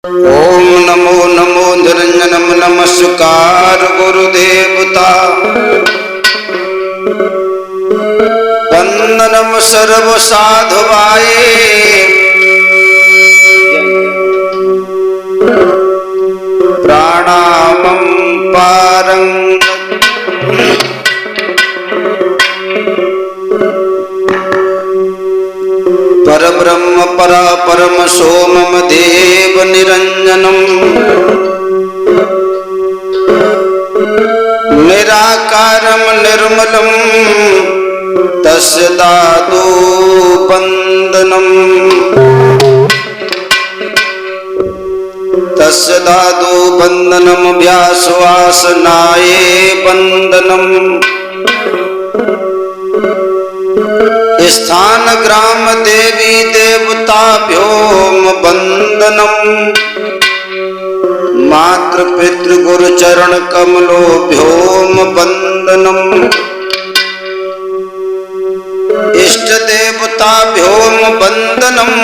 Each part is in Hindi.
ओम नमो नमो निरंजनम नमस्कार गुरुदेवता वंदनम सर्व साधुवाये प्राणामं पारं परब्रह्म परम सोमम देव निरंजनम निराकारं निर्मलं तस्य दादु वंदनम् तस्य दादु वंदनम् व्यासवासनाय वंदनम् स्थान ग्राम देवी देवताभ्यों वंदनम् मातृ पितृ गुरु चरण कमलोभ्यों वंदनम् इष्ट देवताभ्यों वंदनम्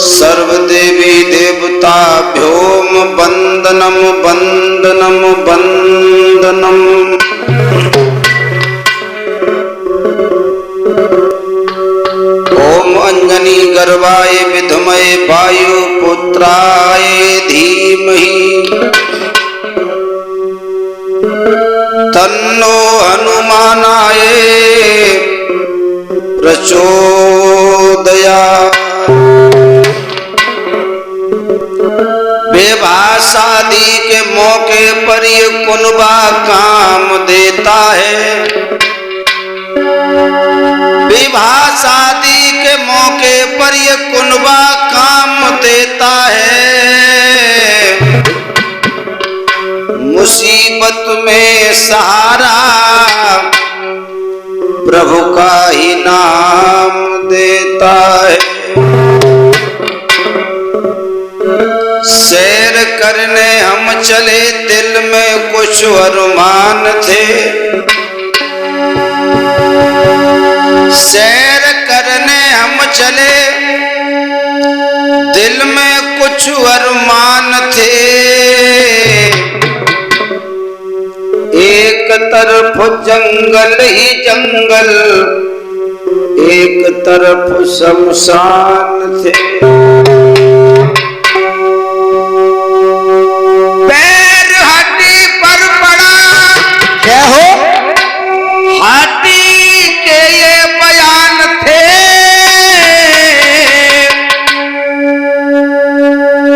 सर्वदेवी देवताभ्यों वंदनम् वंदनम् वंदनम्। ओम अंजनी गर्भाय विद्महे वायुपुत्राय धीमहि तन्नो हनुमानाय प्रचोदयात्। विवाह शादी के मौके पर ये कुनबा काम देता है। विवाह शादी के मौके पर ये कुनबा काम देता है। मुसीबत में सहारा प्रभु का ही नाम देता है। सैर करने हम चले दिल में कुछ अरमान थे। सैर करने हम चले दिल में कुछ अरमान थे। एक तरफ जंगल ही जंगल एक तरफ शमशान थे। पैर हड्डी पर पड़ा क्या हो हाथी के ये बयान थे।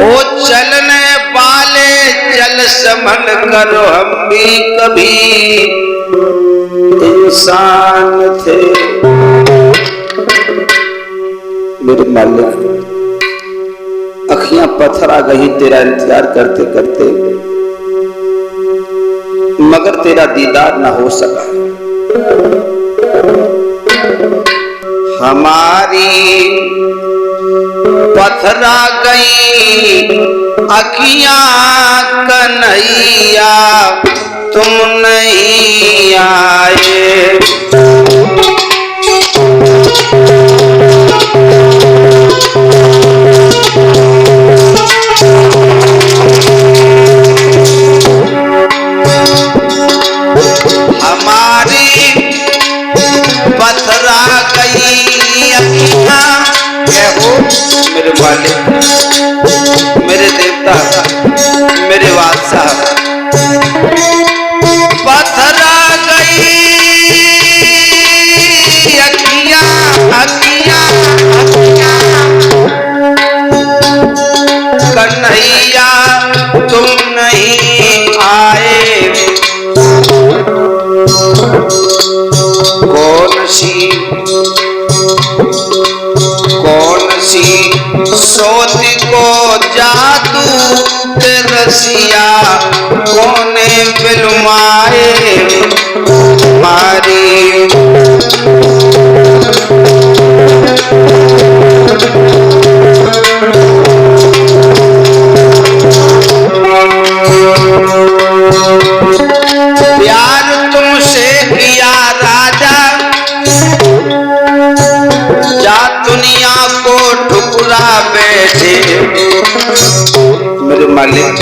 ओ चलने वाले चल संभल करो हम भी कभी इंसान थे। मेरे मालिक अखियां पत्थर आ गई तेरा इंतजार करते करते, मगर तेरा दीदार ना हो सका। हमारी पथरा गई अखियां कन्हैया तुम नहीं आए। हमारी पथरा गई अखियां क्या हो मेरे वाले मेरे देवता मेरे बादशाह। पथरा गई अखियां अखियां अखियां कन्हैया तुम नहीं आए। कौन सी सोती को जादू ते रसिया कोने बिलमाए मारी। प्यार तुमसे किया राजा जा दुनिया को ठुकरा बैठे। मालिक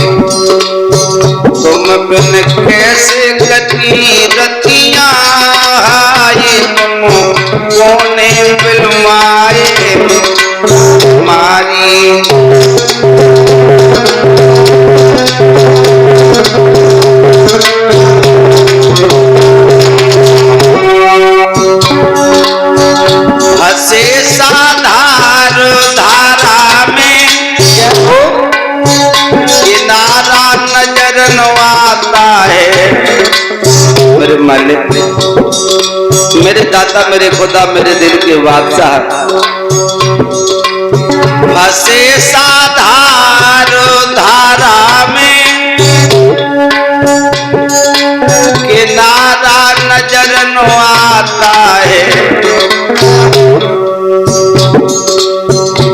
तुम बिन कैसे कटी रतियां, कोने बिलवाए मारी। हसे साधार धारा में किनारा नजर न आता है। मेरे मालिक, मेरे दाता, मेरे खुदा, मेरे दिल के बादशाह, हसे साधार धारा में किनारा नजर न आता है।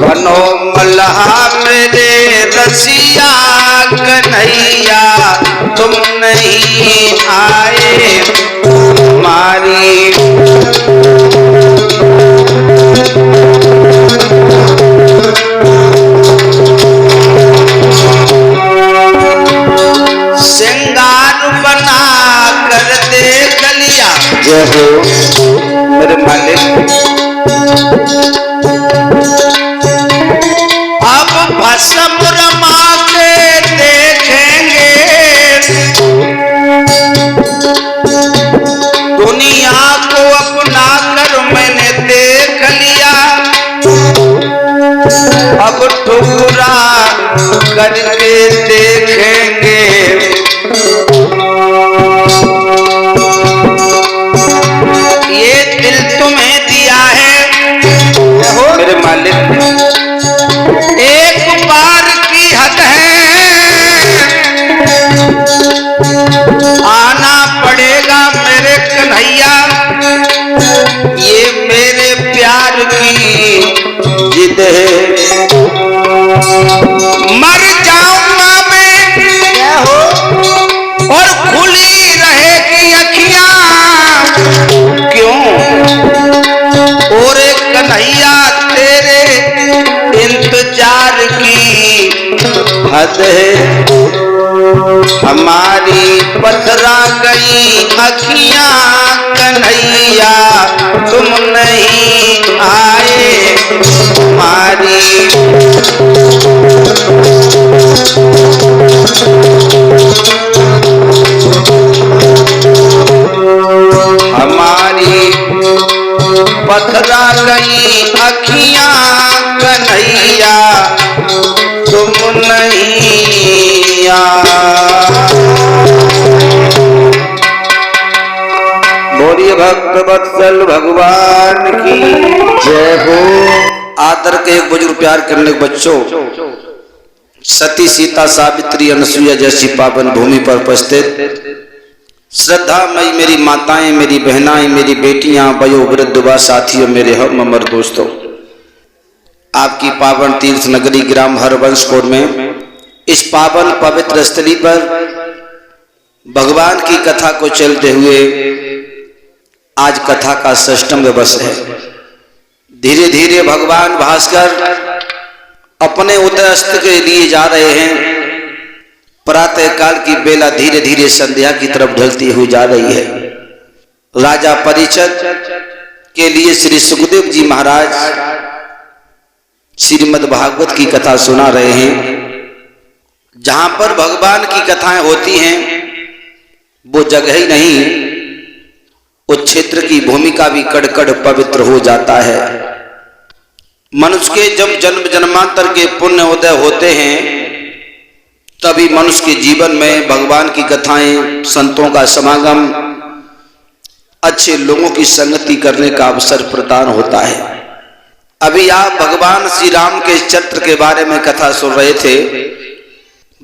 बनो मल्हा मेरे रसिया कन्हैया, तुम नहीं आए हमारी। श्रृंगार बना कर देख लिया। जय हो मेरे मालिक। अब भस्म रमा के देखेंगे, दुनिया को अपना कर मैंने देख लिया। अब ठुकरा करके देखेंगे, ये दिल तुम्हें दिया है मेरे मालिक, एक बार की हद है, आना पड़ेगा मेरे कन्हैया। ये मेरे प्यार की जिद है, मर जाऊंगा मैं और खुली रहेगी अखियां। क्यों और कन्हैया तेरे इंतजार की हद है। हमारी पथरा गई अखियां कन्हैया, तुम नहीं आए हमारी। हमारी पथरा गई अखियां कन्हैया, तुम नहीं बोलिए भक्त वत्सल भगवान की जय हो। आदर के एक बुजुर्ग प्यार करने के बच्चों, सती सीता सावित्री अनसुईया जैसी पावन भूमि पर उपस्थित श्रद्धामयी मेरी माताएं, मेरी बहनाएं, मेरी बेटियां, वयोवृद्ध व साथियों, मेरे हम अमर दोस्तों, आपकी पावन तीर्थ नगरी ग्राम हरवंशपुर में इस पावन पवित्र स्थली पर भगवान की कथा को चलते हुए आज कथा का षष्ठम दिवस है। धीरे धीरे भगवान भास्कर अपने उदयास्त के लिए जा रहे हैं। प्रातः काल की बेला धीरे धीरे संध्या की तरफ ढलती हुई जा रही है। राजा परीक्षित के लिए श्री सुखदेव जी महाराज श्रीमद् भागवत की कथा सुना रहे हैं। जहां पर भगवान की कथाएं होती हैं वो जगह ही नहीं, उस क्षेत्र की भूमिका भी कड़-कड़ पवित्र हो जाता है। मनुष्य के जब जन्म जन्मांतर के पुण्य उदय होते हैं तभी मनुष्य के जीवन में भगवान की कथाएं, संतों का समागम, अच्छे लोगों की संगति करने का अवसर प्रदान होता है। अभी आप भगवान श्री राम के चरित्र के बारे में कथा सुन रहे थे।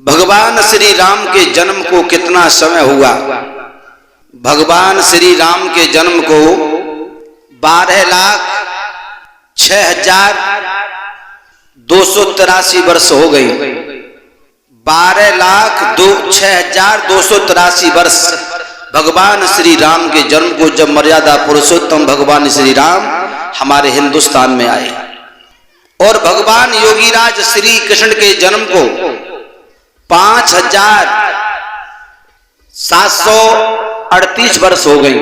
भगवान श्री राम के जन्म को कितना समय हुआ? भगवान श्री राम के जन्म को 12,06,283 वर्ष हो गई। 12,06,283 वर्ष भगवान श्री राम के जन्म को, जब मर्यादा पुरुषोत्तम भगवान श्री राम हमारे हिंदुस्तान में आए। और भगवान योगीराज श्री कृष्ण के जन्म को 5738 वर्ष हो गई।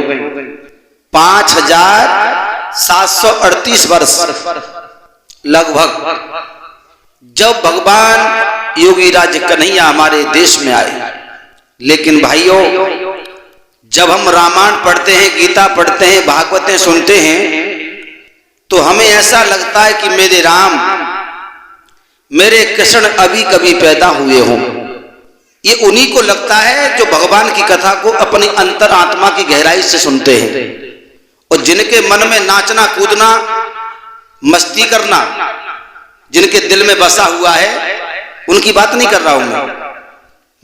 5738 वर्ष लगभग जब भगवान योगीराज कन्हैया हमारे देश में आए। लेकिन भाइयों, जब हम रामायण पढ़ते हैं, गीता पढ़ते हैं, भागवतें सुनते हैं, तो हमें ऐसा लगता है कि मेरे राम, मेरे कृष्ण अभी कभी पैदा हुए हों। ये उन्हीं को लगता है जो भगवान की कथा को अपनी अंतर आत्मा की गहराई से सुनते हैं, और जिनके मन में नाचना कूदना मस्ती करना जिनके दिल में बसा हुआ है, उनकी बात नहीं कर रहा हूं मैं।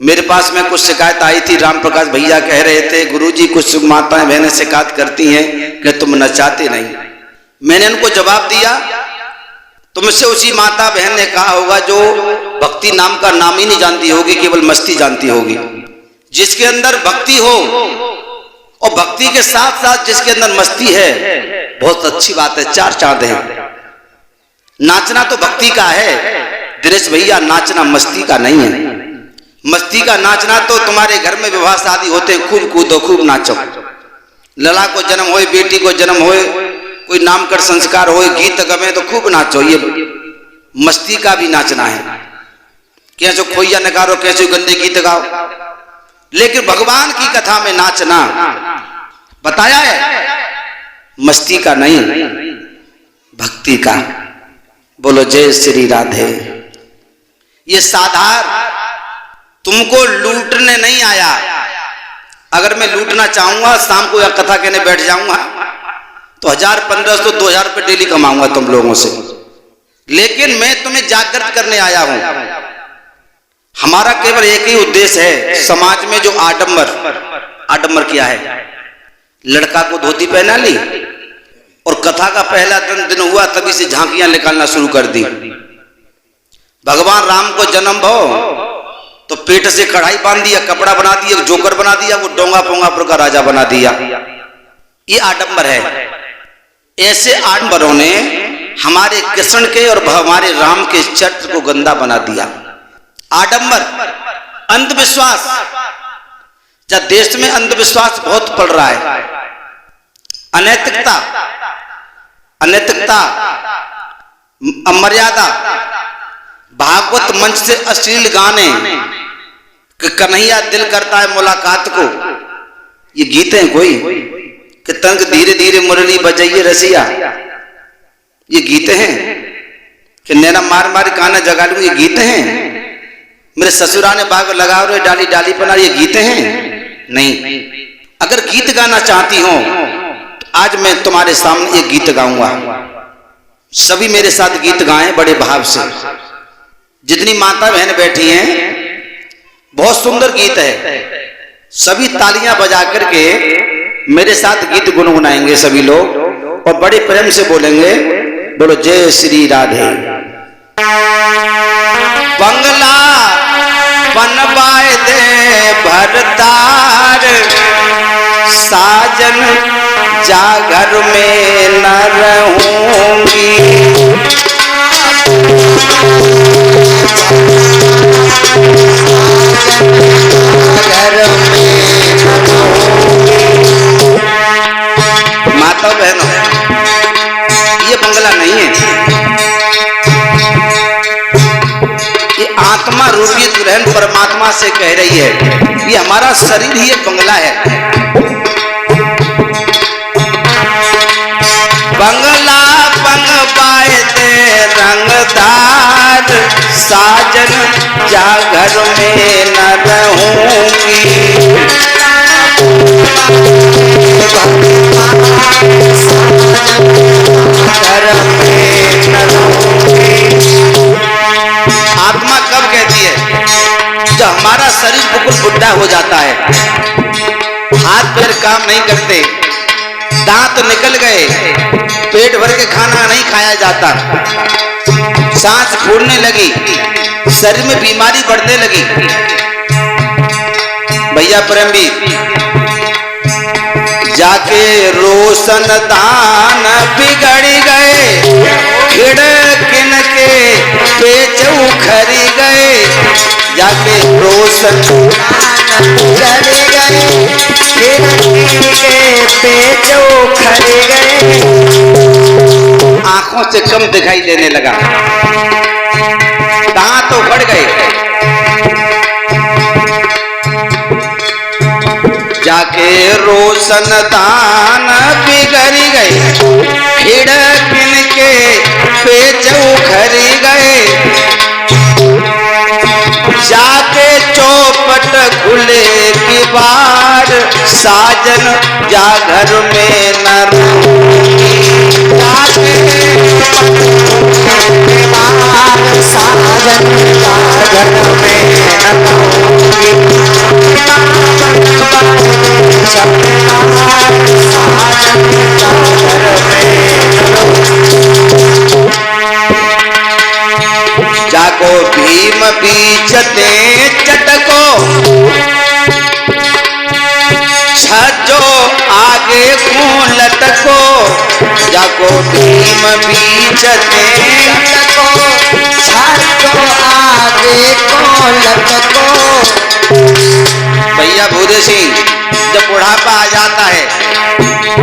मेरे पास में कुछ शिकायत आई थी, राम प्रकाश भैया कह रहे थे गुरुजी कुछ माताएं बहनें शिकायत करती हैं कि तुम नचाते नहीं। मैंने उनको जवाब दिया, तुमसे उसी माता बहन ने कहा होगा जो भक्ति नाम का नाम ही नहीं जानती होगी, केवल मस्ती जानती होगी। जिसके अंदर भक्ति हो और भक्ति के साथ साथ जिसके अंदर मस्ती है, बहुत अच्छी बात है, चार चांद है। नाचना तो भक्ति का है दिनेश भैया, नाचना मस्ती का नहीं है। मस्ती का नाचना तो तुम्हारे घर में विवाह शादी होते, खूब कूदो, खूब नाचो। लला को जन्म होए, बेटी को जन्म होए, कोई नामकरण संस्कार होए, गीत गमे तो खूब नाचो। ये मस्ती का भी नाचना है। कैसे खोइया नकारो, कैसे गंदे गीत गाओ, लेकिन भगवान की कथा में नाचना बताया है, मस्ती का नहीं, भक्ति का। बोलो जय श्री राधे। ये साधार तुमको लूटने नहीं आया। अगर मैं लूटना चाहूंगा, शाम को या कथा कहने बैठ जाऊंगा तो 1000, 1500, 2000 रुपये डेली कमाऊंगा तुम लोगों से। लेकिन मैं तुम्हें जागृत करने आया हूं। हमारा केवल एक ही उद्देश्य है, समाज में जो आडंबर किया है। लड़का को धोती पहना ली और कथा का पहला दिन हुआ, तभी से झांकियां निकालना शुरू कर दी। भगवान राम को जन्म भो तो पेट से कढ़ाई बांध दिया, कपड़ा बना दिया, जोकर बना दिया, वो डोंगा पोंगापुर का राजा बना दिया। ये आडंबर है। ऐसे आडंबरों ने हमारे कृष्ण के और हमारे राम के चरित्र को गंदा बना दिया। आडंबर, अंधविश्वास। जब देश में अंधविश्वास बहुत पड़ रहा है, अनैतिकता, अमर्यादा, भागवत मंच से अश्लील गाने, कन्हैया दिल करता है मुलाकात को, ये गीत हैं कोई कि तंग धीरे धीरे मुरली बजाइए रसिया, ये गीत हैं कि नैना मार मार काना जगा लूं, ये गीत हैं। मेरे ससुरा ने बाग लगा रहे डाली डाली पना, ये गीत हैं नहीं। अगर गीत गाना चाहती हो तो आज मैं तुम्हारे सामने एक गीत गाऊंगा। सभी मेरे साथ गीत गाएं बड़े भाव से। जितनी माता बहन बैठी हैं, बहुत सुंदर गीत है। सभी तालियां बजा करके मेरे साथ गीत गुनगुनाएंगे सभी लोग, और बड़े प्रेम से बोलेंगे, बोलो जय श्री राधे। बंगला बनवाए दे भरतार, साजन जा घर में न रहूंगी। माता बहनों, ये बंगला नहीं है, ये आत्मा रूपी दुल्हन परमात्मा से कह रही है, ये हमारा शरीर ही एक बंगला है। बंगला बनवाए दे रंगदार, साजन जा घर में न रहूंगी। आत्मा कब कहती है? जब हमारा शरीर बिल्कुल बुढ़ा हो जाता है, हाथ पैर काम नहीं करते, दांत निकल गए, पेट भर के खाना नहीं खाया जाता, सांस फूलने लगी, शरीर में बीमारी बढ़ने लगी। भैया प्रेमी जाके रोशन दान बिगड़ गए, खिड़किन के पेच उखड़ गए, जाके रोशन चढ़ गए के पेचो खड़े गए, आंखों से कम दिखाई देने लगा, दांत तो उखड़ गए। जाके रोशन दान बिगड़ गए, खिड़किन के पेच उखड़ गए। जाके चौपट खुले की बार, साजन जा घर में न रहूंगी। जाके बार साजन जा घर में न रहूंगी। जाको भीम बीचते चटको, छजो आगे को लटको। जाको भीम बीचते चटको, छजो आगे को लटको। भैया भूदे सिंह, जब बुढ़ापा आ जाता है,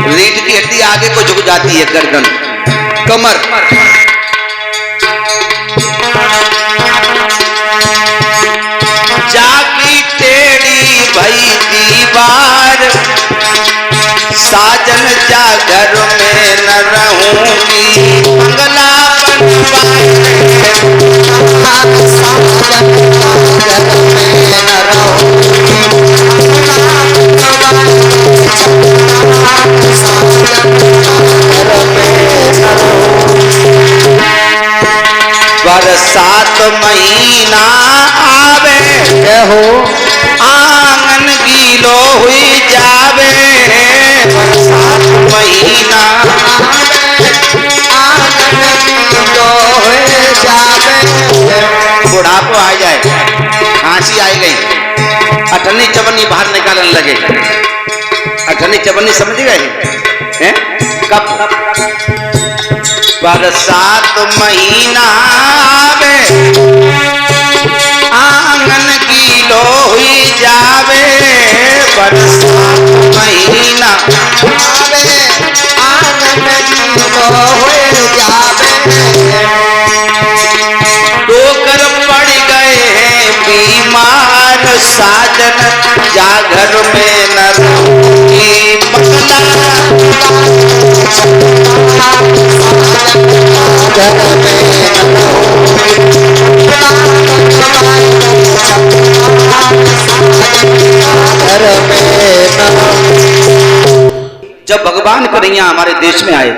रीढ़ की हड्डी आगे को झुक जाती है, गर्दन कमर, जाकी टेढ़ी भई दीवार, साजन जा घर में न रहूंगी। बंगला बनवाए साजन जा घर में न रहूंगी। बरसात महीना आवे, हो आंगन गीलो हुई जावे। बरसात महीना आंगन गीलो हुई जावे। बुढ़ापो आ जाए, खांसी आ गई, अठन्नी चवन्नी बाहर निकालने लगे। अठन्नी चवन्नी समझ गए हैं? कब? बरसात महीना आवे, आंगन गीलो हुई जावे। बरसात महीना आवे, आंगन गीलो हुई जावे। डोकर पड़ गए हैं बीमार, साजन जा घर में न रहूंगी। बंगला घर में न रहूंगी। घर में न रहूंगी। जब भगवान कन्हैया हमारे देश में आए,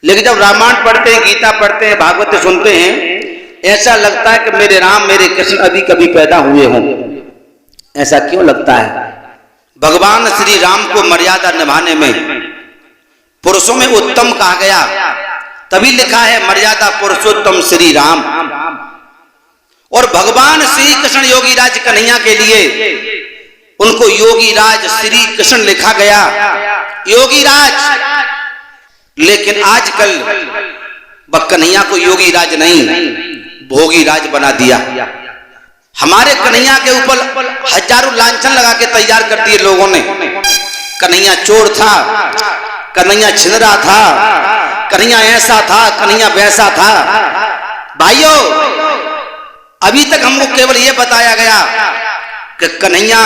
लेकिन जब रामायण पढ़ते हैं, गीता पढ़ते हैं, भागवत सुनते हैं, ऐसा लगता है कि मेरे राम मेरे कृष्ण अभी कभी पैदा हुए हों। ऐसा क्यों लगता है? भगवान श्री राम को मर्यादा निभाने में पुरुषों में उत्तम कहा गया, तभी लिखा है मर्यादा पुरुषोत्तम श्री राम। और भगवान श्री कृष्ण योगी राज कन्हैया के लिए उनको योगी राज श्री कृष्ण लिखा गया, योगी राज। लेकिन आजकल कन्हैया को योगी राज नहीं, भोगी राज बना दिया। हमारे कन्हैया के ऊपर हजारों लांछन लगा के तैयार कर दिए लोगों ने। कन्हैया चोर था, कन्हैया छिंदरा था, कन्हैया ऐसा था, कन्हैया वैसा था। भाइयों, अभी तक हमको केवल यह बताया गया कि कन्हैया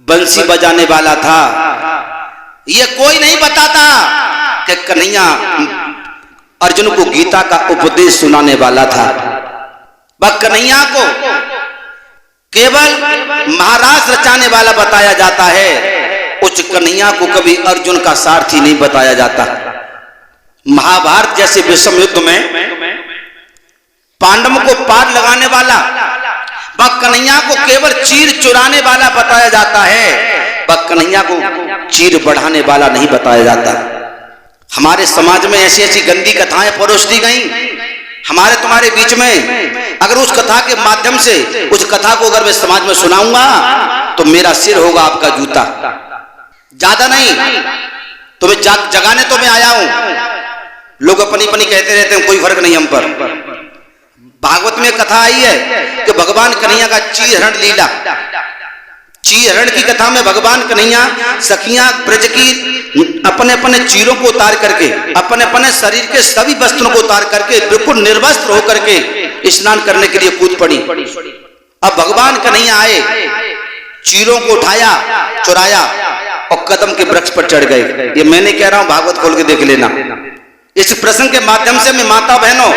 बंसी बजाने वाला था। यह कोई नहीं बताता कि कन्हैया अर्जुन को गीता का उपदेश सुनाने वाला था। वह कन्हैया को केवल महाराज रचाने वाला बताया जाता है, उस कन्हैया को कभी अर्जुन का सारथी नहीं बताया जाता। महाभारत जैसे विषम युद्ध में पांडवों को पार लगाने वाला, वह कन्हैया को केवल चीर चुराने वाला बताया जाता है, वह कन्हैया को चीर बढ़ाने वाला नहीं बताया जाता। हमारे समाज में ऐसी ऐसी गंदी कथाएं परोस दी गई हमारे तुम्हारे बीच में। अगर उस कथा के माध्यम से उस कथा को अगर मैं समाज में सुनाऊंगा तो मेरा सिर होगा आपका जूता। ज्यादा नहीं, तुम्हें जगाने तो मैं आया हूं। लोग अपनी अपनी कहते रहते हैं, कोई फर्क नहीं हम पर। भागवत में कथा आई है कि भगवान कन्हैया का चीर हरण लीला, चीर हरण की कथा में भगवान कन्हैया सखियां ब्रज की अपने अपने चीरों को उतार करके, अपने अपने शरीर के सभी वस्त्रों को उतार करके बिल्कुल निर्वस्त्र होकर के स्नान करने के लिए कूद पड़ी। अब भगवान कन्हैया आए, चीरों को उठाया, चुराया और कदम के वृक्ष पर चढ़ गए। ये मैं नहीं कह रहा हूं, भागवत खोल के देख लेना। इस प्रसंग के माध्यम से मैं माता बहनों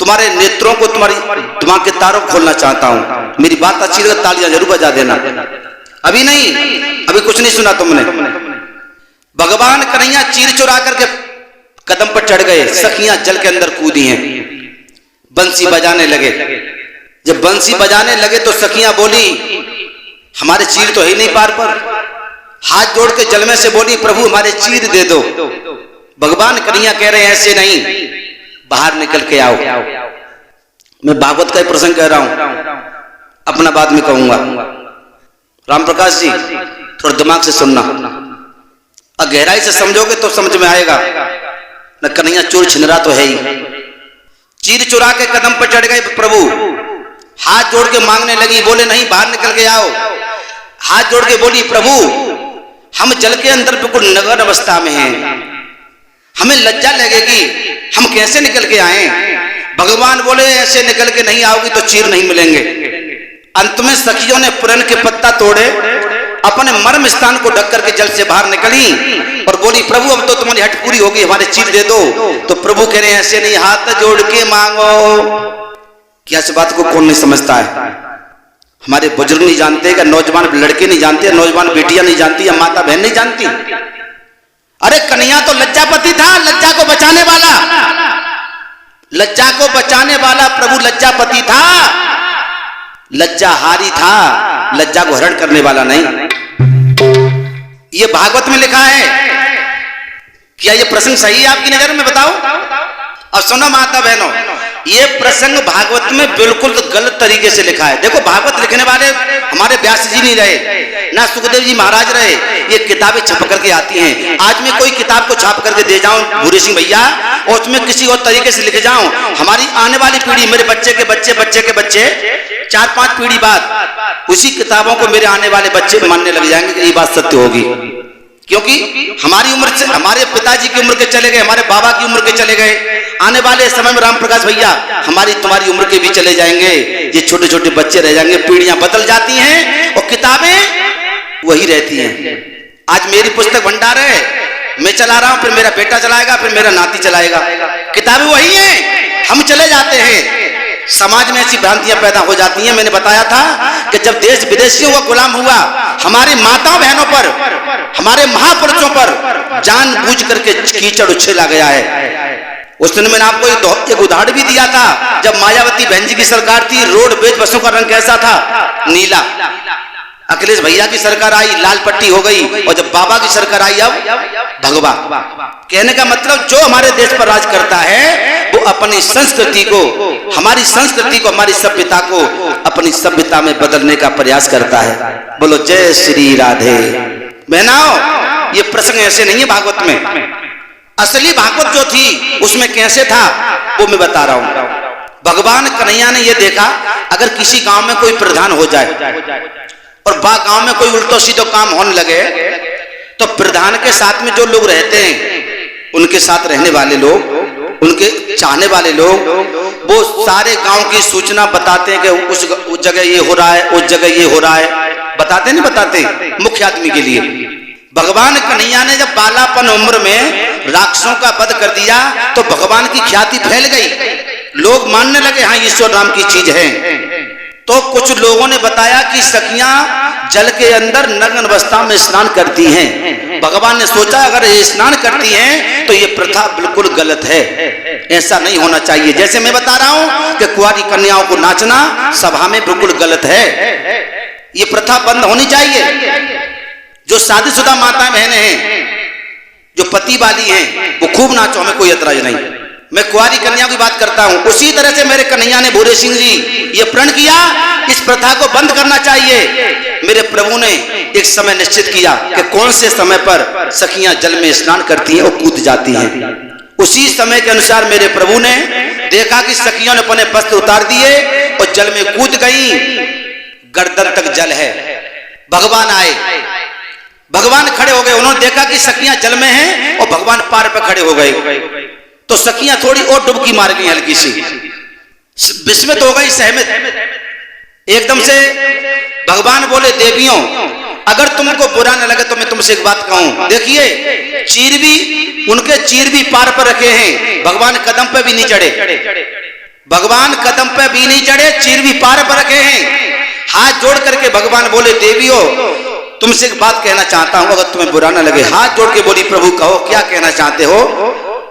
तुम्हारे नेत्रों को, तुम्हारी दिमाग के तारों को खोलना चाहता हूं। मेरी बात अच्छी लगे तालियां जरूर बजा देना। अभी नहीं, अभी कुछ नहीं सुना तुमने। भगवान कन्हैया चीर चुरा करके कदम पर चढ़ गए, सखियां जल के अंदर कूदी हैं, बंसी बजाने लगे। जब बंसी बजाने लगे तो सखियां बोली हमारे चीर तो है नहीं पार पर। हाथ जोड़ के जल में से बोली प्रभु हमारे चीर दे दो। भगवान कन्हैया कह रहे हैं ऐसे नहीं, बाहर निकल के आओ। मैं भागवत का ही प्रसंग कह रहा हूं, अपना बाद में कहूंगा। राम प्रकाश जी थोड़ा दिमाग से सुनना, और गहराई से समझोगे तो समझ में आएगा। न कन्हैया चोर छिनरा तो है ही। चीर चुरा के कदम पर चढ़ गए प्रभु, हाथ जोड़ के मांगने लगी, बोले नहीं बाहर निकल के आओ। हाथ जोड़ के बोली प्रभु हम जल के अंदर बिल्कुल नग्न अवस्था में हैं, हमें लज्जा लगेगी, हम कैसे निकल के आए। भगवान बोले ऐसे निकल के नहीं आओगी तो चीर नहीं मिलेंगे। अंत में सखियों ने पुरन के पत्ता तोड़े, अपने मर्म स्थान को ढक करके जल से बाहर निकली और बोली प्रभु अब तो तुम्हारी हट पूरी होगी, हमारे चीर दे दो। तो प्रभु कह रहे हैं ऐसे नहीं, हाथ जोड़ के मांगो। क्या इस बात को कौन नहीं समझता है? हमारे बुजुर्ग नहीं जानते, क्या नौजवान लड़के नहीं जानते, नौजवान बेटियां नहीं जानती, या माता बहन नहीं जानती? अरे कन्हैया तो लज्जापति था, लज्जा को बचाने वाला, लज्जा को बचाने वाला प्रभु लज्जापति था, लज्जाहारी था, लज्जा को हरण करने वाला नहीं। ये भागवत में लिखा है। क्या ये प्रसंग सही है आपकी नजर में? बताओ। और सुनो माता बहनों, ये प्रसंग भागवत में बिल्कुल गलत तरीके से लिखा है। देखो भागवत लिखने वाले हमारे व्यास जी नहीं रहे, ना सुखदेव जी महाराज रहे। ये किताबें छप करके आती हैं। आज मैं कोई किताब को छाप करके दे जाऊं भूरे सिंह भैया, और उसमें किसी और तरीके से लिख जाऊं, हमारी आने वाली पीढ़ी, मेरे बच्चे के बच्चे, बच्चे के बच्चे, 4-5 पीढ़ी बाद उसी किताबों को मेरे आने वाले बच्चे मानने लग जाएंगे कि ये बात सत्य होगी। क्योंकि हमारी उम्र से, हमारे पिताजी की उम्र के चले गए, हमारे बाबा की उम्र के चले गए, आने वाले समय में राम प्रकाश भैया हमारी तुम्हारी उम्र के भी चले जाएंगे। ये छोटे छोटे बच्चे रह जाएंगे, पीढ़ियां बदल जाती हैं और किताबें वही रहती हैं। आज मेरी पुस्तक भंडार है, मैं चला रहा हूं, फिर मेरा बेटा चलाएगा, फिर मेरा नाती चलाएगा, किताबें वही हैं, हम चले जाते हैं। समाज में ऐसी भ्रांतियां पैदा हो जाती हैं। मैंने बताया था कि जब देश विदेशियों का गुलाम हुआ, हमारी माताओं बहनों पर, हमारे महापुरुषों पर जानबूझ करके कीचड़ उछला गया है। उस दिन मैंने आपको एक उदाहरण भी दिया था, जब मायावती बहन जी की सरकार थी, रोडवेज बसों का रंग कैसा था? नीला। अखिलेश भैया की सरकार आई, लाल पट्टी हो गई, और जब बाबा की सरकार आई अब भगवा। कहने का मतलब जो हमारे देश पर राज करता है वो अपनी संस्कृति को, हमारी संस्कृति को, हमारी सभ्यता को अपनी सभ्यता में बदलने का प्रयास करता है। बोलो जय श्री राधे। बहनाओ, ये प्रसंग ऐसे नहीं है भागवत में। असली भागवत जो थी उसमें कैसे था वो मैं बता रहा हूं। भगवान कन्हैया ने यह देखा, अगर किसी गांव में कोई प्रधान हो जाए और गांव में कोई उल्टो सीधो काम होने लगे, तो प्रधान के साथ में जो लोग रहते हैं, उनके साथ रहने वाले लोग, उनके चाहने वाले लोग, वो सारे गांव की सूचना बताते हैं कि उस जगह ये हो रहा है, उस जगह ये हो रहा है। बताते नहीं बताते? मुख्य आदमी के लिए। भगवान कन्हैया ने जब बालापन उम्र में राक्षसों का वध कर दिया तो भगवान की ख्याति फैल गई, लोग मानने लगे हाँ ईश्वर नाम की चीज है। तो कुछ लोगों ने बताया कि सखियां जल के अंदर नग्न अवस्था में स्नान करती हैं। भगवान ने सोचा अगर ये स्नान करती हैं तो ये प्रथा बिल्कुल गलत है, ऐसा नहीं होना चाहिए। जैसे मैं बता रहा हूं कि कुंवारी कन्याओं को नाचना सभा में बिल्कुल गलत है, ये प्रथा बंद होनी चाहिए। जो शादीशुदा माता बहनें हैं, जो पति वाली हैं, वो खूब नाचो, हमें कोई ऐतराज नहीं। मैं कुंवारी कन्या की बात करता हूं। उसी तरह से मेरे कन्हैया ने भूरे सिंह जी ये प्रण किया, इस प्रथा को बंद करना चाहिए। मेरे प्रभु ने एक समय निश्चित किया कि कौन से समय पर सखियां जल में स्नान करती हैं और कूद जाती हैं। उसी समय के अनुसार मेरे प्रभु ने देखा कि सखियों ने अपने वस्त्र उतार दिए और जल में कूद गई, गर्दन तक जल है। भगवान आए, भगवान खड़े हो गए, उन्होंने देखा कि सखियां जल में हैं और भगवान पार पर खड़े हो गए, तो सखियां थोड़ी और डुबकी मार गई, हल्की सी विस्मित हो गई, सहमित। एकदम से भगवान बोले, देवियों अगर तुमको बुरा न लगे तो मैं तुमसे एक बात कहूं। देखिए चीर भी, उनके चीर भी पार पर रखे हैं, भगवान कदम पे भी नहीं चढ़े, भगवान कदम पे भी नहीं चढ़े, चीर भी पार पर रखे हैं। हाथ जोड़ करके भगवान बोले, देवियों तुमसे एक बात कहना चाहता हूं, अगर तुम्हें बुरा न लगे। हाथ जोड़ के बोली, प्रभु कहो क्या कहना चाहते हो।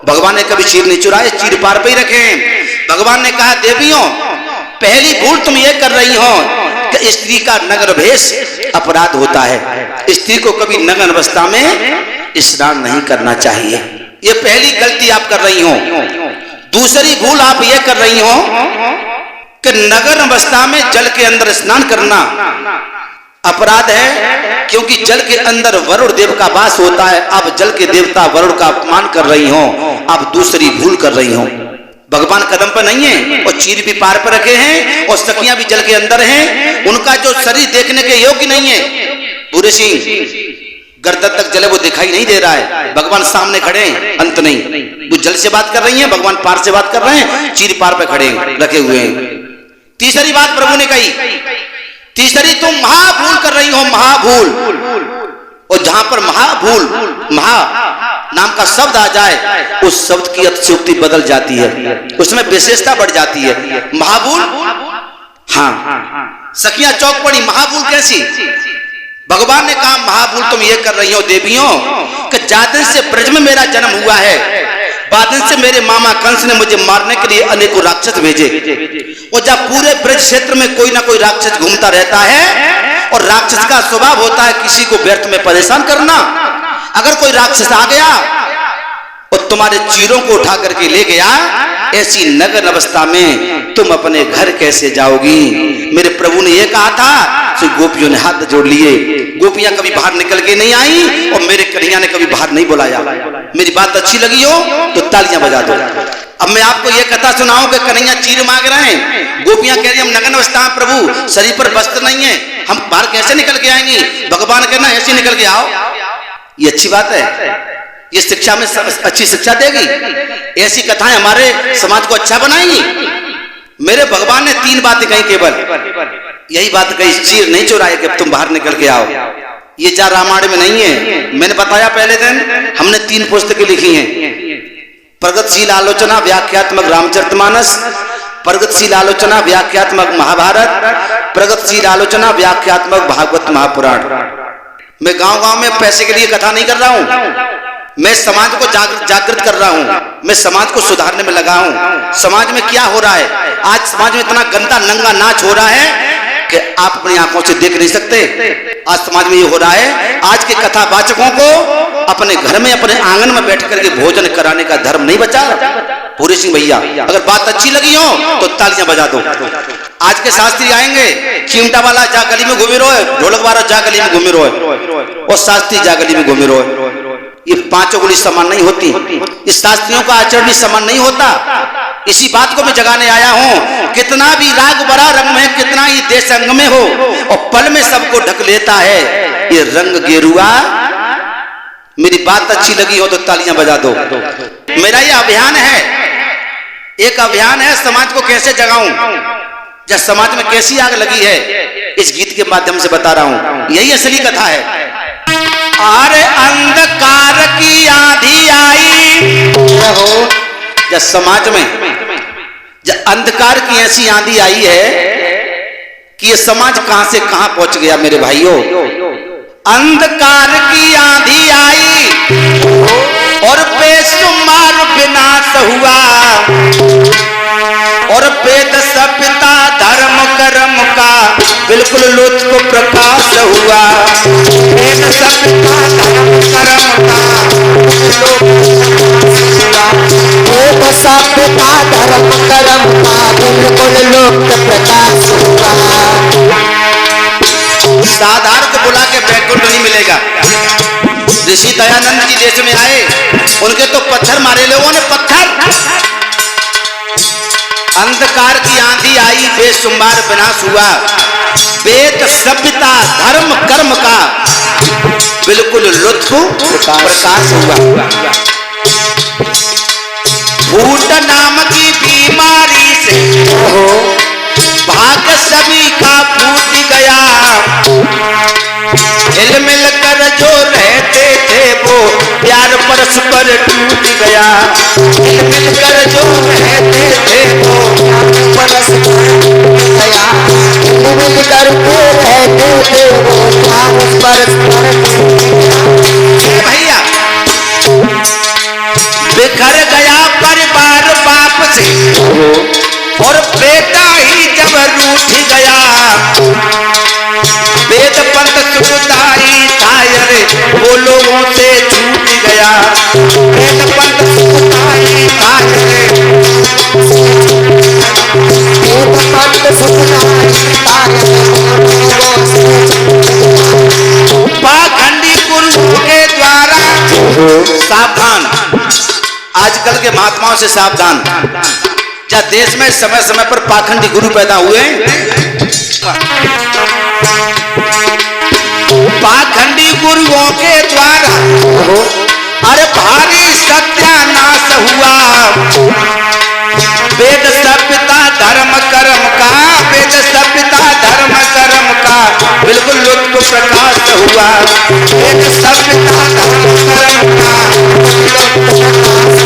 भगवान ने कभी चीर नहीं चुराए, चीर पार पे ही रखे हैं। भगवान ने कहा, देवियों पहली भूल तुम ये कर रही हो कि स्त्री का नग्न भेष अपराध होता है, स्त्री को कभी नग्न अवस्था में स्नान नहीं करना चाहिए, ये पहली गलती आप कर रही हो। दूसरी भूल आप ये कर रही हो कि नग्न अवस्था में जल के अंदर स्नान करना अपराध है, क्योंकि जल के अंदर वरुण देव का वास होता है। आप जल के देवता वरुण का अपमान कर रही हो, आप दूसरी भूल कर रही हो। भगवान कदम पर नहीं है और चीर भी पार पर रखे हैं और सखियां भी जल के अंदर हैं, उनका जो शरीर देखने के योग्य नहीं है। पूरे सिंह गर्दन तक जले वो दिखाई नहीं दे रहा है, भगवान सामने खड़े हैं, अंत नहीं। वो जल से बात कर रही है, भगवान पार से बात कर रहे हैं, चीर पार पर खड़े रखे हुए हैं। तीसरी बात प्रभु ने कही, तीसरी तुम महाभूल कर रही हो, महाभूल। और जहां पर महाभूल, महा नाम का शब्द आ जाए, उस शब्द की अतिशयोक्ति बदल जाती है, उसमें विशेषता बढ़ जाती है। महाभूल, हाँ सखियां चौक पड़ी, महाभूल कैसी। भगवान ने कहा, महाभूल तुम ये कर रही हो देवियों कि जातिन से ब्रज में मेरा जन्म हुआ है, बादन से मेरे मामा कंस ने मुझे मारने के लिए अनेकों राक्षस भेजे, और जब पूरे ब्रज क्षेत्र में कोई ना कोई राक्षस घूमता रहता है, और राक्षस का स्वभाव होता है किसी को व्यर्थ में परेशान करना। अगर कोई राक्षस आ गया और तुम्हारे चीरों को उठा करके ले गया, ऐसी नग्न अवस्था में तुम अपने घर कैसे जाओगी। मेरे प्रभु ने यह कहा था, तो गोपियों ने हाथ जोड़ लिए। गोपियां कभी बाहर निकल के नहीं आई और मेरे कन्हैया ने कभी बाहर नहीं बुलाया। मेरी बात अच्छी लगी हो तो तालियां बजा दो। अब मैं आपको यह कथा सुनाऊं कि कन्हैया चीर मांग रहे हैं, गोपियां कह रही हम नग्न अवस्था में, प्रभु शरीर पर वस्त्र नहीं है, हम बाहर कैसे निकल के आएंगी। भगवान कहना ऐसे निकल के आओ, ये अच्छी बात है, ये शिक्षा में अच्छी शिक्षा देगी। ऐसी कथाएं हमारे समाज को अच्छा बनाएंगी। मेरे भगवान ने 3 बातें कही, केवल यही बात कही, चीर नहीं चुराए कि तुम बाहर निकल के आओ। ये जा रामायण में नहीं है, मैंने बताया पहले दिन, हमने 3 पुस्तकें लिखी हैं, प्रगतिशील आलोचना व्याख्यात्मक रामचरितमानस, प्रगतिशील आलोचना व्याख्यात्मक महाभारत, प्रगतिशील आलोचना व्याख्यात्मक भागवत महापुराण। मैं गांव-गांव में पैसे के लिए कथा नहीं कर रहा हूं, मैं समाज को जागृत कर रहा हूं, मैं समाज को सुधारने में लगा हूं। समाज में क्या हो रहा है, आज समाज में इतना गंदा नंगा नाच हो रहा है कि आप अपनी आंखों से देख नहीं सकते। आज समाज में ये हो रहा है, आज के कथावाचकों को अपने घर में अपने आंगन में बैठ करके भोजन कराने का धर्म नहीं बचा। पूरे सिंह भैया अगर बात अच्छी लगी हो तो तालियां बजा दो। आज के शास्त्री आएंगे, चिमटा वाला जा गली में घूमे रोए, ढोलक वाला जा गली में घूमे रोए, और शास्त्री जा गली में घूमे रोए। ये 5 उंगली समान नहीं होती, इस शास्त्रियों का आचरण भी समान नहीं होता। इसी बात को मैं जगाने आया हूं, कितना भी राग बड़ा रंग में, कितना ही देश अंग में हो, और पल में सबको ढक लेता है ये रंग गेरुआ। मेरी बात अच्छी लगी हो तो तालियां बजा दो। मेरा ये अभियान है, एक अभियान है, समाज को कैसे जगाऊं, जब समाज में कैसी आग लगी है, इस गीत के माध्यम से बता रहा हूं। यही असली कथा है। अरे अंधकार की आंधी आई, जब समाज में जब अंधकार की ऐसी आंधी आई है कि ये समाज कहां से कहां पहुंच गया। मेरे भाइयों, अंधकार की आंधी आई और बेशुमार विनाश हुआ, और वेद सभ्यता धर्म कर्म का बिल्कुल लुत्फ को प्रकाश हुआ। वेद सभ्यता धर्म कर्म का वेद सभ्यता धर्म कर्म का बिल्कुल लुप्त प्रकाश हुआ। साधारण को बुला के बैकुंठ नहीं मिलेगा। ऋषि दयानंद जी देश में आए, उनके तो पत्थर मारे लोगों ने, पत्थर अंधकार की आंधी आई, बेशुमार विनाश हुआ। वेद सभ्यता धर्म कर्म का बिल्कुल लुत्फ प्रकाश हुआ। फूट नाम की बीमारी से भाग्य सभी का फूट गया। हिल मिल कर जो रहते थे वो प्यार परस्पर टूट गया। हिल मिल कर जो रहते थे वो परस्पर टूट गया। हिल मिल कर जो रहते थे वो प्यार परस्पर टूट गया। भैया बिखर गया परिवार बाप से और बेटा ही जब रूठ गया। वेद पंथ सुखदाई तायरे वो लोगों से छूट गया। वेद पंथ सुखदाई तायरे वेद पंथ सुखदाई पाखंडी गुरुओं के द्वारा सावधान। आजकल के महात्माओं से सावधान। जब देश में समय समय पर पाखंडी गुरु पैदा हुए, पाखंडी गुरुओं के द्वारा अरे भारी सत्यानाश हुआ। वेद सभ्यता धर्म कर्म का, वेद सभ्यता धर्म कर्म का बिल्कुल लुत्फ प्रकाश हुआ। वेद सभ्यता धर्म कर्म का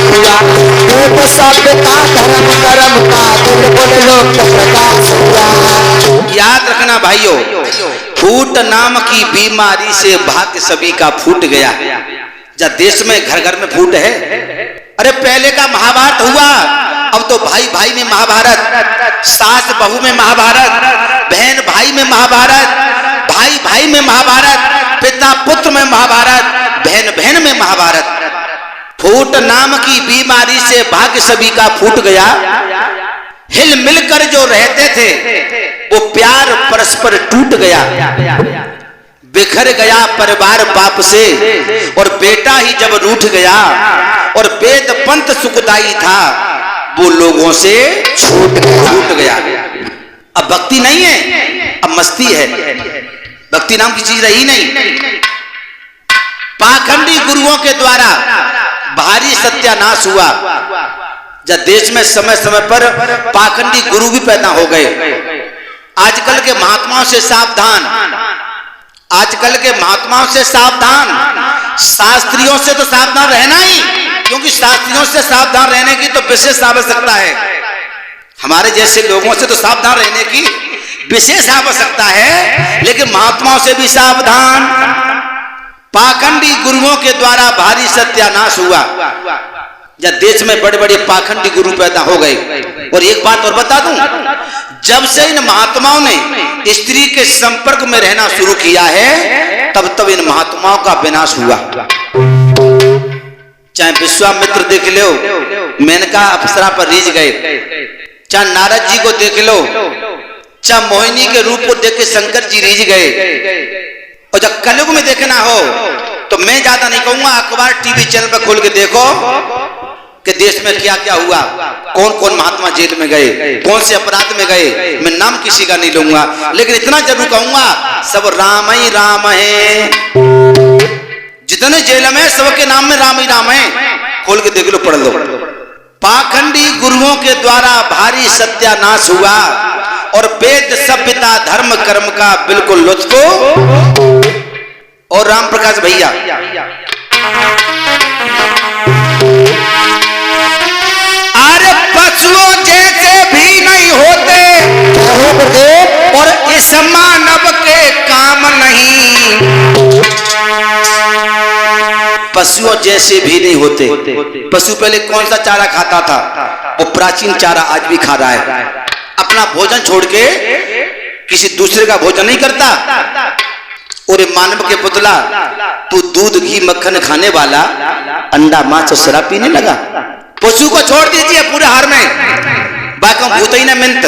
हुआ। वेद सभ्यता धर्म कर्म का बिल्कुल लुत्फ प्रकाश हुआ। याद रखना भाइयों, फूट नाम की बीमारी से भाग्य सभी का फूट गया। जब देश में घर घर में फूट है। अरे पहले का महाभारत हुआ, अब तो भाई भाई में महाभारत, सास बहू में महाभारत, बहन भाई में महाभारत, भाई भाई में महाभारत, पिता पुत्र में महाभारत, बहन बहन में महाभारत। फूट नाम की बीमारी से भाग्य सभी का फूट गया। हिल मिलकर जो रहते थे वो प्यार परस्पर टूट गया। बिखर गया परिवार बाप से और बेटा ही जब रूठ गया। और वेद पंथ सुखदाई था वो लोगों से छूट गया। अब भक्ति नहीं है, अब मस्ती है। भक्ति नाम की चीज रही नहीं। पाखंडी गुरुओं के द्वारा भारी सत्यानाश हुआ। जब देश में समय समय पर पाखंडी गुरु भी पैदा हो गए। आजकल के महात्माओं से सावधान। आजकल के महात्माओं से सावधान। शास्त्रियों से तो सावधान रहना ही, क्योंकि शास्त्रियों से सावधान रहने की तो विशेष आवश्यकता है। हमारे जैसे लोगों से तो सावधान रहने की विशेष आवश्यकता है, लेकिन महात्माओं से भी सावधान। पाखंडी गुरुओं के द्वारा भारी सत्यानाश हुआ। जब देश में बड़े बड़े पाखंडी गुरु पैदा हो गए। और एक बात और बता दूं, जब से इन महात्माओं ने स्त्री के संपर्क में रहना शुरू किया है, तब तब इन महात्माओं का विनाश हुआ। चाहे विश्वामित्र देख लो, मेनका अप्सरा पर रीझ गए। चाहे नारद जी को देख लो, चाहे मोहिनी के रूप को देख के शंकर जी रीझ गए। और जब कलयुग में देखना हो तो मैं ज्यादा नहीं कहूंगा, अखबार टीवी चैनल पर खोल के देखो कि देश में क्या क्या हुआ, कौन कौन महात्मा जेल में गए, कौन से अपराध में गए। मैं नाम किसी का नहीं लूंगा, लेकिन इतना जरूर कहूंगा, सब राम ही राम है। जितने जेल में सबके नाम में राम ही राम है। खोल के देख लो, पढ़ लो। पाखंडी गुरुओं के द्वारा भारी सत्यानाश हुआ और वेद सभ्यता धर्म कर्म का बिल्कुल लुत्फ। और राम प्रकाश भैया, अरे पशुओं जैसे भी नहीं होते और इस मानव के काम नहीं। पशुओं जैसे भी नहीं होते। पशु पहले कौन सा चारा खाता था? वो प्राचीन चारा आज भी खा रहा है। अपना भोजन छोड़ के किसी दूसरे का भोजन नहीं करता। और मानव के पुतला, तू दूध घी मक्खन खाने वाला अंडा मांस और शराब पीने लगा। पशु को छोड़ दीजिए पूरे हार में, बाकी भूत ही ना मिंत।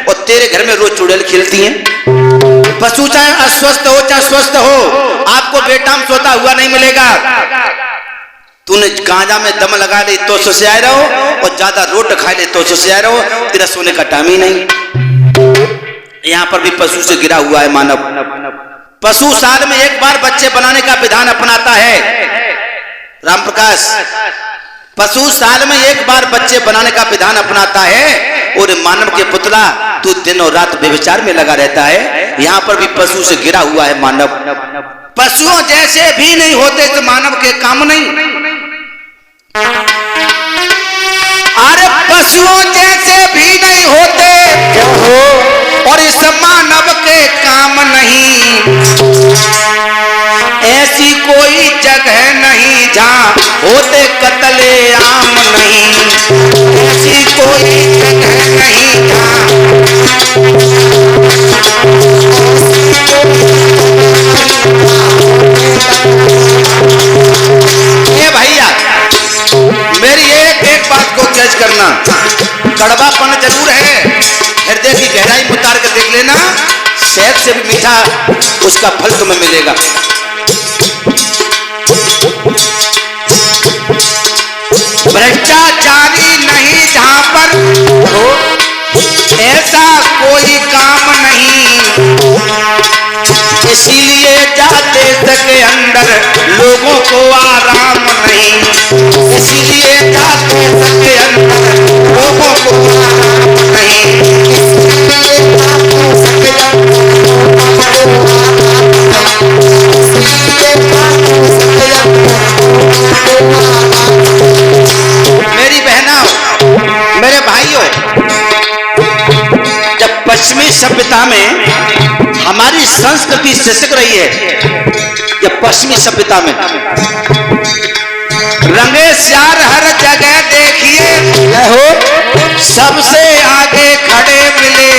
और तेरे घर में रोज चुड़ैल खेलती हैं। पशु चाहे अस्वस्थ हो चाहे स्वस्थ हो, आपको बेटाम सोता हुआ नहीं मिलेगा। तूने गांजा में दम लगा ले तो सुसियाए रहो, और ज्यादा रोट खा ले तो सुसियाए रहो, तेरा सोने का टाइम ही नहीं। यहाँ पर भी पशु से गिरा हुआ है मानव। पशु साल में एक बार बच्चे बनाने का विधान अपनाता है। राम प्रकाश, पशु साल में एक बार बच्चे बनाने का विधान अपनाता है, और मानव के पुतला तू दिन और रात व्यभिचार में लगा रहता है। यहाँ पर भी पशु से गिरा हुआ है मानव। पशुओं जैसे भी नहीं होते तो मानव के काम नहीं। अरे पशुओं जैसे भी नहीं होते और इस मानव के काम नहीं। ऐसी कोई जगह नहीं जहां होते कत्ले आम नहीं। ऐसी कोई जगह नहीं जहां भैया मेरी एक बात को कैच करना, कड़वापन जरूर है, हृदय की गहराई में उतार कर देख लेना, शहद से भी मीठा उसका फल तुम्हें मिलेगा। भ्रष्टाचारी नहीं जहां पर हो, ऐसा कोई काम नहीं। इसीलिए जाते सके अंदर लोगों को आराम नहीं। इसीलिए जाते सके अंदर लोगों को आराम नहीं। मेरी बहनों, मेरे भाइयों, जब पश्चिमी सभ्यता में हमारी संस्कृति सिसक रही है, जब पश्चिमी सभ्यता में रंगे श्यार हर जगह देखिए हो, सबसे आगे खड़े मिले।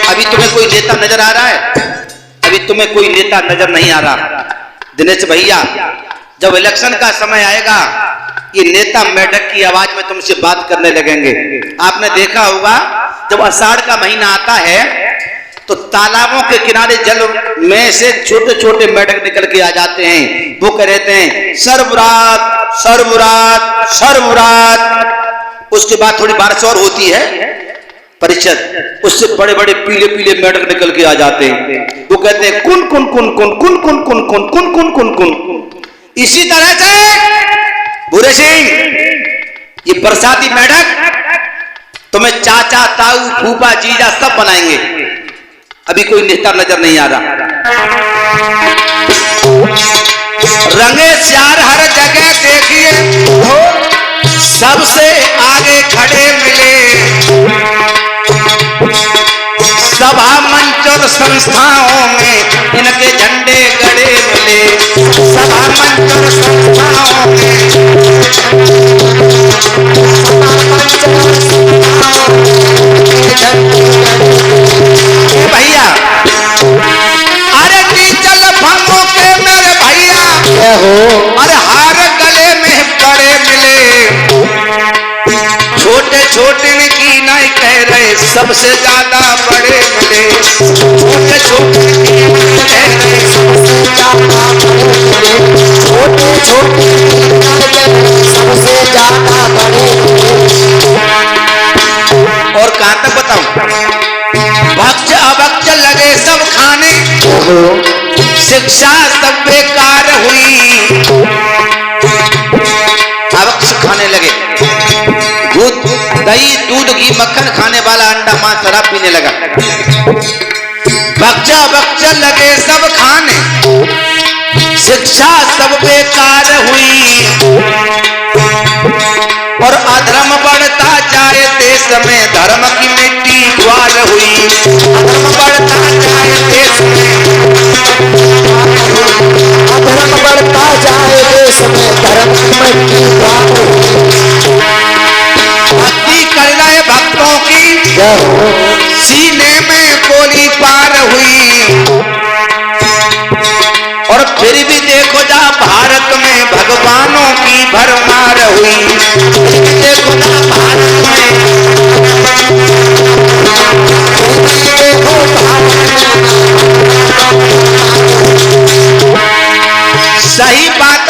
अभी तुम्हें कोई नेता नजर आ रहा है? अभी तुम्हें कोई नेता नजर नहीं आ रहा। दिनेश भैया, जब इलेक्शन का समय आएगा, ये नेता मेढक की आवाज में तुमसे बात करने लगेंगे। आपने देखा होगा जब आषाढ़ का महीना आता है तो तालाबों के किनारे जल में से छोटे छोटे मेढक निकल के आ जाते हैं। वो कहते हैं सर्वरात सर्वरात सर्वरात। उसके बाद थोड़ी बारिश और होती है परिषद, उससे बड़े बड़े पीले पीले मेढक निकल के आ जाते हैं। वो कहते हैं कुन कुन कुन कुन कुन कुन कुन कुन कुन कुन कुन कुन। इसी तरह से भूरे सिंह, ये बरसाती मेढक तुम्हें चाचा ताऊ फूफा जीजा सब बनाएंगे। अभी कोई नेता नजर नहीं आ रहा। रंगे श्यार हर जगह देखिए हो, सबसे आगे खड़े मिले। सभा मंच और संस्थाओं में इनके झंडे गड़े मिले। सभा मंच और संस्थाओं भैया, अरे नीचल फंगों के मेरे भैया हो, अरे हार गले में बड़े मिले। छोटे छोटे की नहीं कह रहे, सबसे ज्यादा बड़े मिले। छोटे छोटे की नहीं कह रहे, सबसे ज्यादा बड़े मिले। छोटे छोटे सबसे ज्यादा बड़े मिले। और कहां तक बताऊं? भक्ष अभक्ष लगे सब खाने, शिक्षा सब बेकार हुई। अभक्ष खाने लगे, दूध दही दूध घी मक्खन खाने वाला अंडा मां शराब पीने लगा। भक्ष अभक्ष लगे सब खाने, शिक्षा सब बेकार हुई। और अधर्म बढ़ता जाए देश में, धर्म की मिट्टी ज्वार हुई। अधर्म बढ़ता जाए देश में, अधर्म बढ़ता जाए देश में, धर्म की मिट्टी ज्वार हुई। भक्ति कर रहे भक्तों की सीने में गोली पार हुई। और फिर भी देखो जा भारत में भगवानों की भरमार हुई। देखो जा भारत में, देखो भारत में। सही बात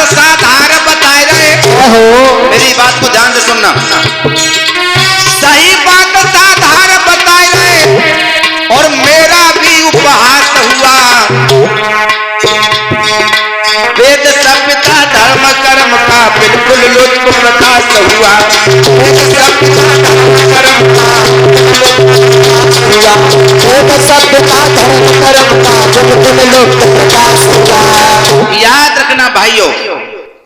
बात को ध्यान से सुनना। सही बात साधारण बताए और मेरा भी उपहास हुआ। वेद सभ्यता धर्म कर्म का बिल्कुल लुत्फ प्रकाश हुआ। वेद सभ्यता धर्म कर्म का बिल्कुल लुत्फ प्रकाश हुआ। याद रखना भाइयों,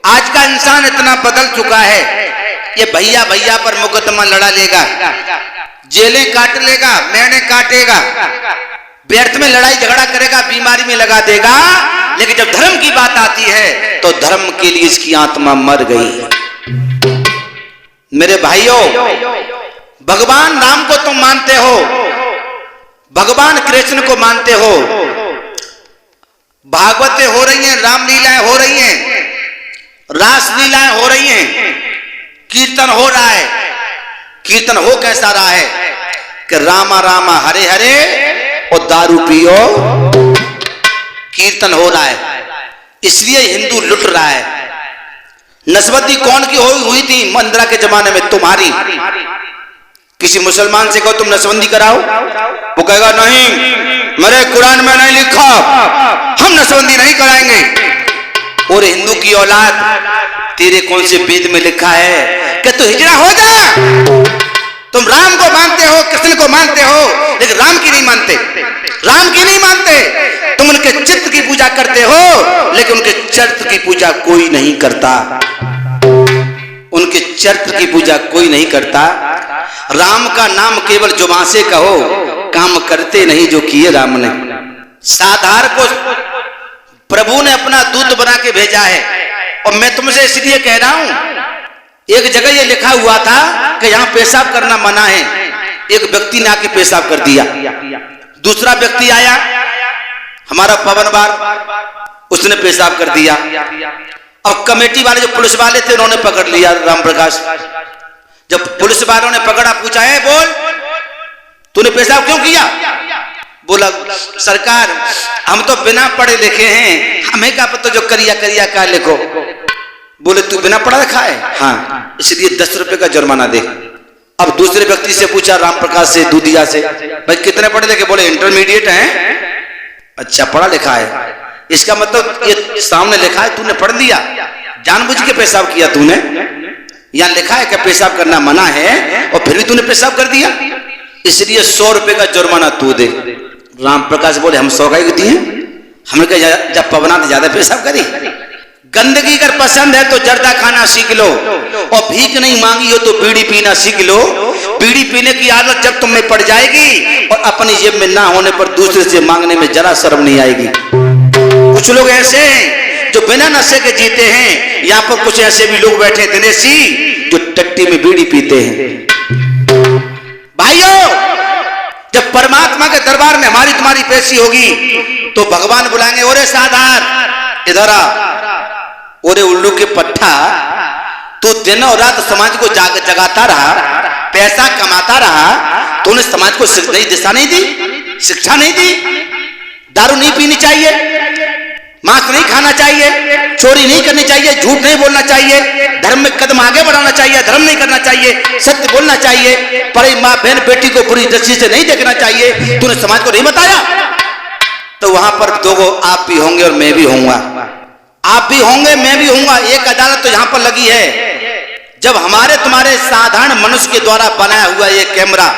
आज का इंसान इतना बदल चुका है, ये भैया भैया पर मुकदमा लड़ा लेगा, जेलें काट लेगा, मैंने काटेगा, व्यर्थ में लड़ाई झगड़ा करेगा, बीमारी में लगा देगा, लेकिन जब धर्म की बात आती है तो धर्म के लिए इसकी आत्मा मर गई। मेरे भाइयों, भगवान राम को तुम मानते हो, भगवान कृष्ण को मानते हो, भागवतें हो रही हैं, रामलीलाएं हो रही हैं, रासलीलाएं हो रही हैं, कीर्तन हो रहा है। कीर्तन हो कैसा रहा है कि रामा रामा हरे हरे और दारू पियो, कीर्तन हो रहा है। इसलिए हिंदू लुट रहा है। नस्बंदी कौन की हुई थी मंदिरा के जमाने में? तुम्हारी। किसी मुसलमान से कहो तुम नस्बंदी कराओ, वो कहेगा नहीं, मेरे कुरान में नहीं लिखा, हम नस्बंदी नहीं कराएंगे। और हिंदू की औलाद, तेरे कौन से वेद में लिखा है कि तू हिजड़ा हो जा? तुम राम को मानते हो, कृष्ण को मानते हो, लेकिन राम की नहीं मानते, राम की नहीं मानते। तुम उनके चित्त की पूजा करते हो, लेकिन उनके चरित्र की पूजा कोई नहीं करता, उनके चरित्र की पूजा कोई नहीं करता। राम का नाम केवल जुबान से कहो, काम करते नहीं जो किए राम ने। साधार को प्रभु ने अपना दूत बना के भेजा है, और मैं तुमसे इसलिए कह रहा हूं, एक जगह ये लिखा हुआ था कि यहां पेशाब करना मना है, एक व्यक्ति ने आके पेशाब कर दिया, दूसरा व्यक्ति आया हमारा पवन बार, उसने पेशाब कर दिया, और कमेटी वाले जो पुलिस वाले थे उन्होंने पकड़ लिया राम प्रकाश। जब पुलिस वालों ने पकड़ा, पूछा है बोल तूने पेशाब क्यों किया? बोला सरकार हम तो बिना पढ़े लिखे हैं, हमें क्या पता जो करिया करिया का लिखो। बोले तू बिना पढ़ा लिखा है? हाँ, इसलिए 10 रुपए का जुर्माना दे। अब दूसरे व्यक्ति से पूछा राम प्रकाश से, दूधिया से, भाई कितने पढ़े लिखे? बोले इंटरमीडिएट हैं। अच्छा पढ़ा लिखा है, इसका मतलब ये सामने लिखा है तूने पढ़ लिया, जानबूझ के पेशाब किया तूने। यहाँ लिखा है कि पेशाब करना मना है और फिर भी तूने पेशाब कर दिया, इसलिए 100 रुपए का जुर्माना तू दे। राम प्रकाश बोले हम 100 का ही दिए, हमने कहा जब पवना तो ज्यादा पेशाब करी। गंदगी अगर पसंद है तो जर्दा खाना सीख लो, और भीख नहीं मांगी हो तो बीड़ी पीना सीख लो। बीड़ी पीने की आदत जब तुम में पड़ जाएगी और अपनी जेब में ना होने पर दूसरे से मांगने में जरा शर्म नहीं आएगी। कुछ लोग ऐसे हैं जो बिना नशे के जीते हैं, यहाँ पर कुछ ऐसे भी लोग बैठे दिनेशी जो टट्टी में बीड़ी पीते हैं। भाइयों, जब परमात्मा के दरबार में हमारी तुम्हारी पेशी होगी तो भगवान बुलाएंगे, ओरे साधार इधर आ, ओरे उल्लू के पट्टा, तू दिन और रात समाज को जगाता रहा, पैसा कमाता रहा, तूने समाज को नई दिशा नहीं दी, शिक्षा नहीं दी। दारू नहीं पीनी चाहिए, मांस नहीं खाना चाहिए, चोरी नहीं करनी चाहिए, झूठ नहीं बोलना चाहिए, धर्म में कदम आगे बढ़ाना चाहिए, धर्म नहीं करना चाहिए, सत्य बोलना चाहिए, पढ़ी माँ बहन बेटी को बुरी दृष्टि से नहीं देखना चाहिए, तूने समाज को नहीं बताया। तो वहां पर दो आप भी होंगे और मैं भी होऊंगा, आप भी होंगे मैं भी होऊंगा। एक अदालत तो यहां पर लगी है, जब हमारे तुम्हारे साधारण मनुष्य के द्वारा बनाया हुआ ये कैमरा,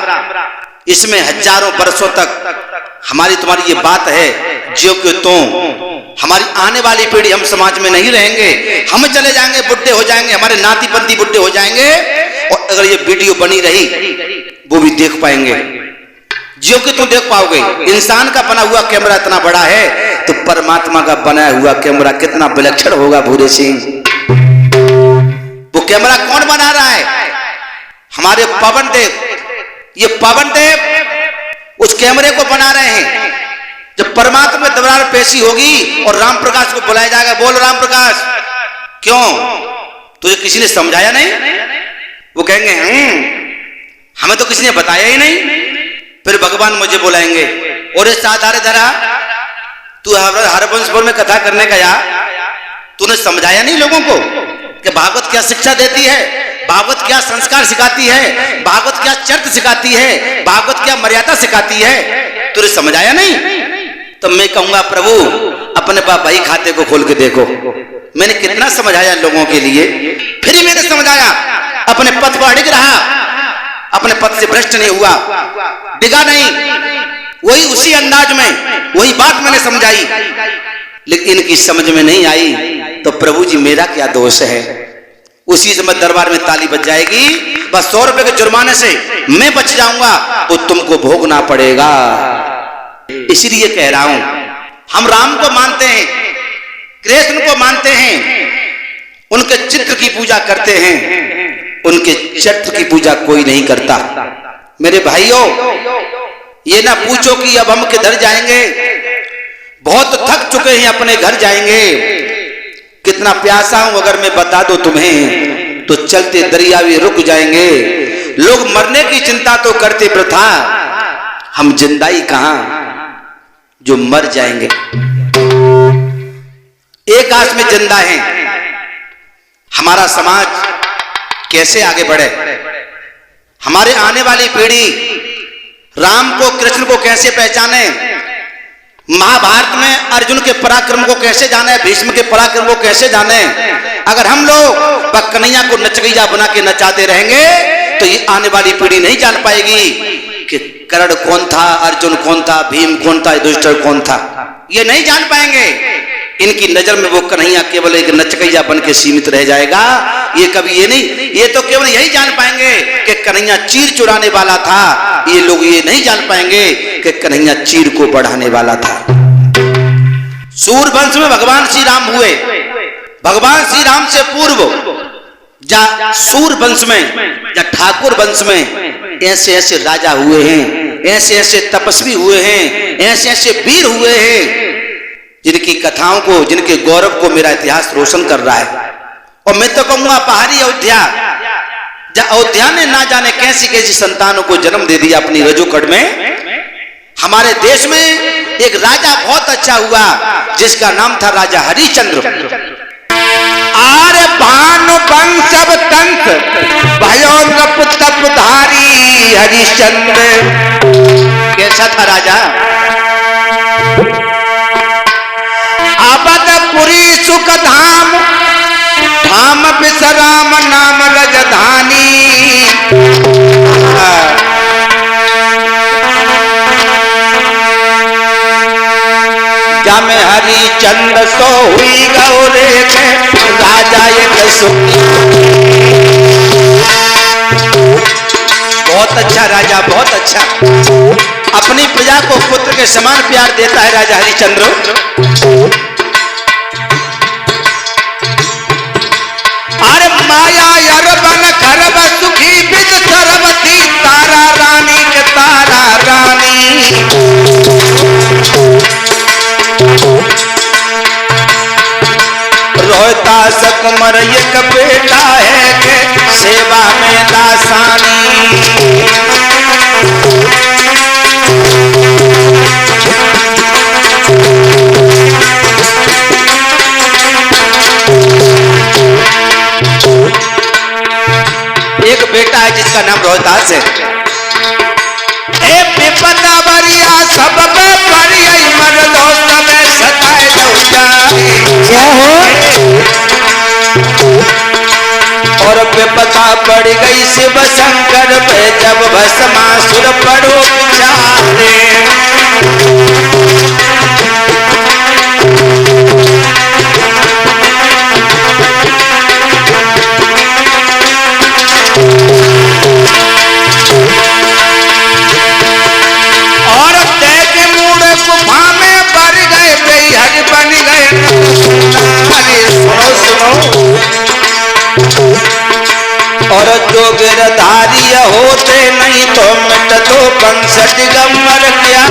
इसमें हजारों वर्षों तक हमारी तुम्हारी ये बात है, जो कि हमारी आने वाली पीढ़ी, हम समाज में नहीं रहेंगे, हम चले जाएंगे, बुढ़े हो जाएंगे, हमारे नाती पंती बुढ़े हो जाएंगे, और अगर ये वीडियो बनी रही वो भी देख पाएंगे, जो कि तुम देख पाओगे। इंसान का बना हुआ कैमरा इतना बड़ा है, तो परमात्मा का बनाया हुआ कैमरा कितना विलक्षण होगा भूरे सिंह। वो कैमरा कौन बना रहा है? हमारे पवन देव। ये पवन देव उस कैमरे को बना रहे हैं। जब परमात्मा दरबार पेशी होगी और राम प्रकाश को बुलाया जाएगा, बोल राम प्रकाश क्यों तुझे किसी ने समझाया नहीं? वो कहेंगे हमें तो किसी ने बताया ही नहीं। फिर भगवान मुझे बुलाएंगे, और साधारे धरा तू हरबंशपुर में कथा करने गया, तूने समझाया नहीं लोगों को कि भागवत क्या शिक्षा देती है? भागवत क्या संस्कार सिखाती है, भागवत क्या चरित्र सिखाती है, भागवत क्या मर्यादा सिखाती है, तुझे समझ आया नहीं? तो मैं कहूंगा प्रभु अपने पाप भाई खाते को खोल के देखो। मैंने कितना समझाया लोगों के लिए, फिर ही मैंने समझाया, अपने पथ पर अड़िग रहा, अपने पथ से भ्रष्ट नहीं हुआ, डिगा नहीं, वही उसी अंदाज में वही बात मैंने समझाई, लेकिन इनकी समझ में नहीं आई। तो प्रभु जी मेरा क्या दोष है? उसी समय दरबार में ताली बज जाएगी, बस 100 रुपए के जुर्माने से मैं बच जाऊंगा, तो तुमको भोगना पड़ेगा। इसलिए कह रहा हूं, हम राम को मानते हैं, कृष्ण को मानते हैं, उनके चित्र की पूजा करते हैं, उनके चरित्र की पूजा कोई नहीं करता। मेरे भाइयों, ये ना पूछो कि अब हम किधर जाएंगे, बहुत थक चुके हैं, अपने घर जाएंगे। कितना प्यासा हूं अगर मैं बता दूं तुम्हें, तो चलते दरिया भी रुक जाएंगे। लोग मरने की चिंता तो करते वृथा, हम जिंदाई कहां जो मर जाएंगे। एक आस में जिंदा हैं, हमारा समाज कैसे आगे बढ़े, हमारे आने वाली पीढ़ी राम को कृष्ण को कैसे पहचाने, महाभारत में अर्जुन के पराक्रम को कैसे जाने, भीष्म के पराक्रम को कैसे जाने। अगर हम लोग कन्हैया को नचगैया बना के नचाते रहेंगे तो ये आने वाली पीढ़ी नहीं जान पाएगी कि कर्ण कौन था, अर्जुन कौन था, भीम कौन था, युधिष्ठिर कौन था, ये नहीं जान पाएंगे। इनकी नजर में वो कन्हैया केवल एक नचगैया बन के सीमित रह जाएगा। ये कभी ये नहीं, ये तो केवल यही जान पाएंगे कि कन्हैया चीर चुराने वाला था। ये लोग ये नहीं जान पाएंगे कि कन्हैया चीर को बढ़ाने वाला था। सूर्यवंश में भगवान श्री राम हुए, भगवान श्री राम से पूर्व जा सूर्यवंश में या ठाकुर वंश में ऐसे ऐसे राजा हुए हैं, ऐसे ऐसे तपस्वी हुए हैं, ऐसे ऐसे वीर हुए हैं, जिनकी कथाओं को, जिनके गौरव को मेरा इतिहास रोशन कर रहा है। और मैं तो कहूंगा पहाड़ी अयोध्या, अयोध्या ने ना जाने कैसी कैसी संतानों को जन्म दे दिया अपनी रजोकड़ में। हमारे देश में एक राजा बहुत अच्छा हुआ जिसका नाम था राजा हरिश्चंद्र। आर्य भानु वंशव कंस भयो नप तप धारी हरिश्चंद्र। कैसा था राजा? अवधपुरी सुख धाम, धाम विश्राम नाम रजधानी। जम हरिचंद्र सो हुई गौरे राजा एक सुखी। बहुत अच्छा राजा, बहुत अच्छा, अपनी प्रजा को पुत्र के समान प्यार देता है राजा हरिश्चंद्र। अरे माया यरबन खरब सुखी बिद सरवती तारा रानी के तारा रानी। रोहता सकमर एक बेटा है के सेवा में दासानी। एक बेटा है जिसका नाम रोहतास है। ए विपदा बरिया सब पे परिया मर दोस्त में सताए दो जाए। और विपदा पड़ गई शिव शंकर पे जब भस्मासुर पड़ो बिचारे। और जो गिरधारी होते नहीं तो मिट दो पंसठ गमर क्या।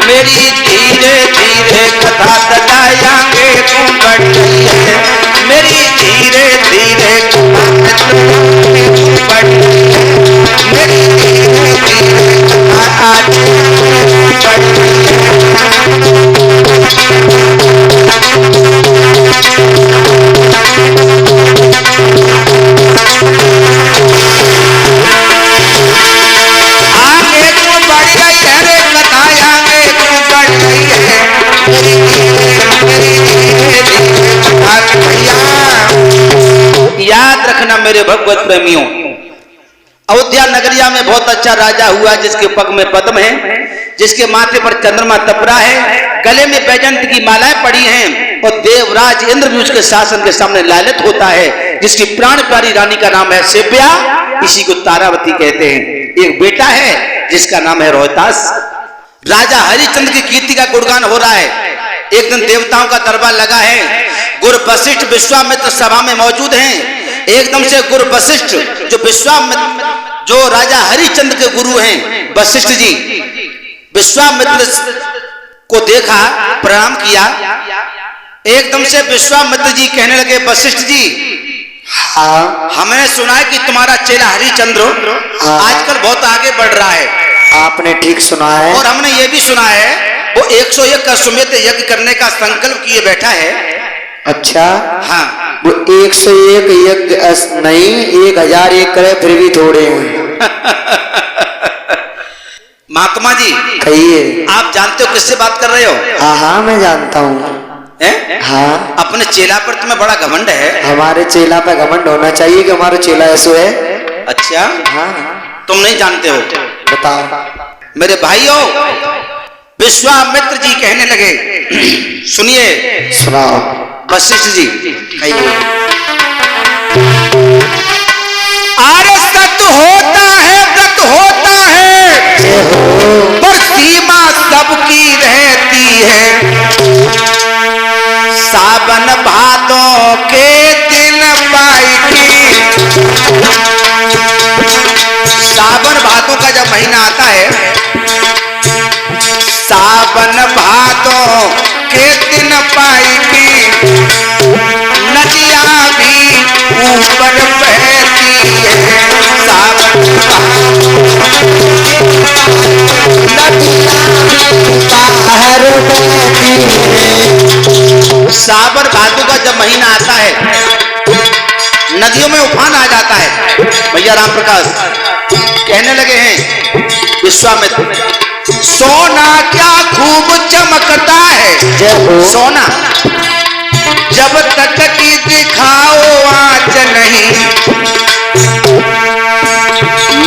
मेरी धीरे धीरे कथा बताएंगे तुम बढ़ गई है। मेरी धीरे धीरे कथा मेरे भगवत प्रेमियों, अयोध्या नगरिया में बहुत अच्छा राजा हुआ जिसके पग में पद्म है, जिसके माथे पर चंद्रमा तपरा है, गले में बैजंत की मालाएं पड़ी हैं और देवराज इंद्र भी उसके शासन के सामने लालित होता है, जिसकी प्राण प्यारी रानी का नाम है शिव्या, इसी को तारावती कहते हैं। एक बेटा है जिसका नाम है रोहतास। राजा हरिश्चंद्र की कीर्ति का गुणगान हो रहा है। एक दिन देवताओं का दरबार लगा है, गुरु वशिष्ठ विश्वामित्र सभा में मौजूद हैं। एकदम से गुरु वशिष्ठ जो राजा हरिश्चंद्र के गुरु हैं वशिष्ठ जी, विश्वामित्र को देखा, प्रणाम किया। एकदम से विश्वामित्र जी कहने लगे, वशिष्ठ जी, हाँ, हमने सुना है कि तुम्हारा चेला हरिश्चंद्र आजकल बहुत आगे बढ़ रहा है। आपने ठीक सुना है। और हमने ये भी सुना है वो 101 का अश्वमेध यज्ञ करने का संकल्प किए बैठा है। अच्छा, हाँ, वो 101 यज्ञ नहीं 1001 करे फिर भी थोड़े हैं। महात्मा जी कहिए। आप जानते हो किससे बात कर रहे हो? हाँ हाँ मैं जानता हूँ। हाँ, अपने चेला पर तुम्हें बड़ा घमंड है। हमारे चेला पे घमंड होना चाहिए कि हमारा चेला ऐसो है। अच्छा, हाँ, तुम नहीं जानते हो? बताओ। मेरे भाइयों, विश्वामित्र जी कहने लगे, सुनिए। सुनाओ। वशिष्ठ जी कहिए। आरे सत होता है, व्रत होता है, पर सीमा सबकी रहती है। सावन भादों के दिन पाई, सावन भादों का जब महीना आता है, सावन भादों के दिन पाई की नदिया भी ऊपर बहती है। सावन सावन भादों का जब महीना आता है, नदियों में उफान आ जाता है। भैया राम प्रकाश कहने लगे हैं, विश्वामित्र, सोना क्या खूब चमकता है, सोना जब तक की दिखाओ आँच नहीं।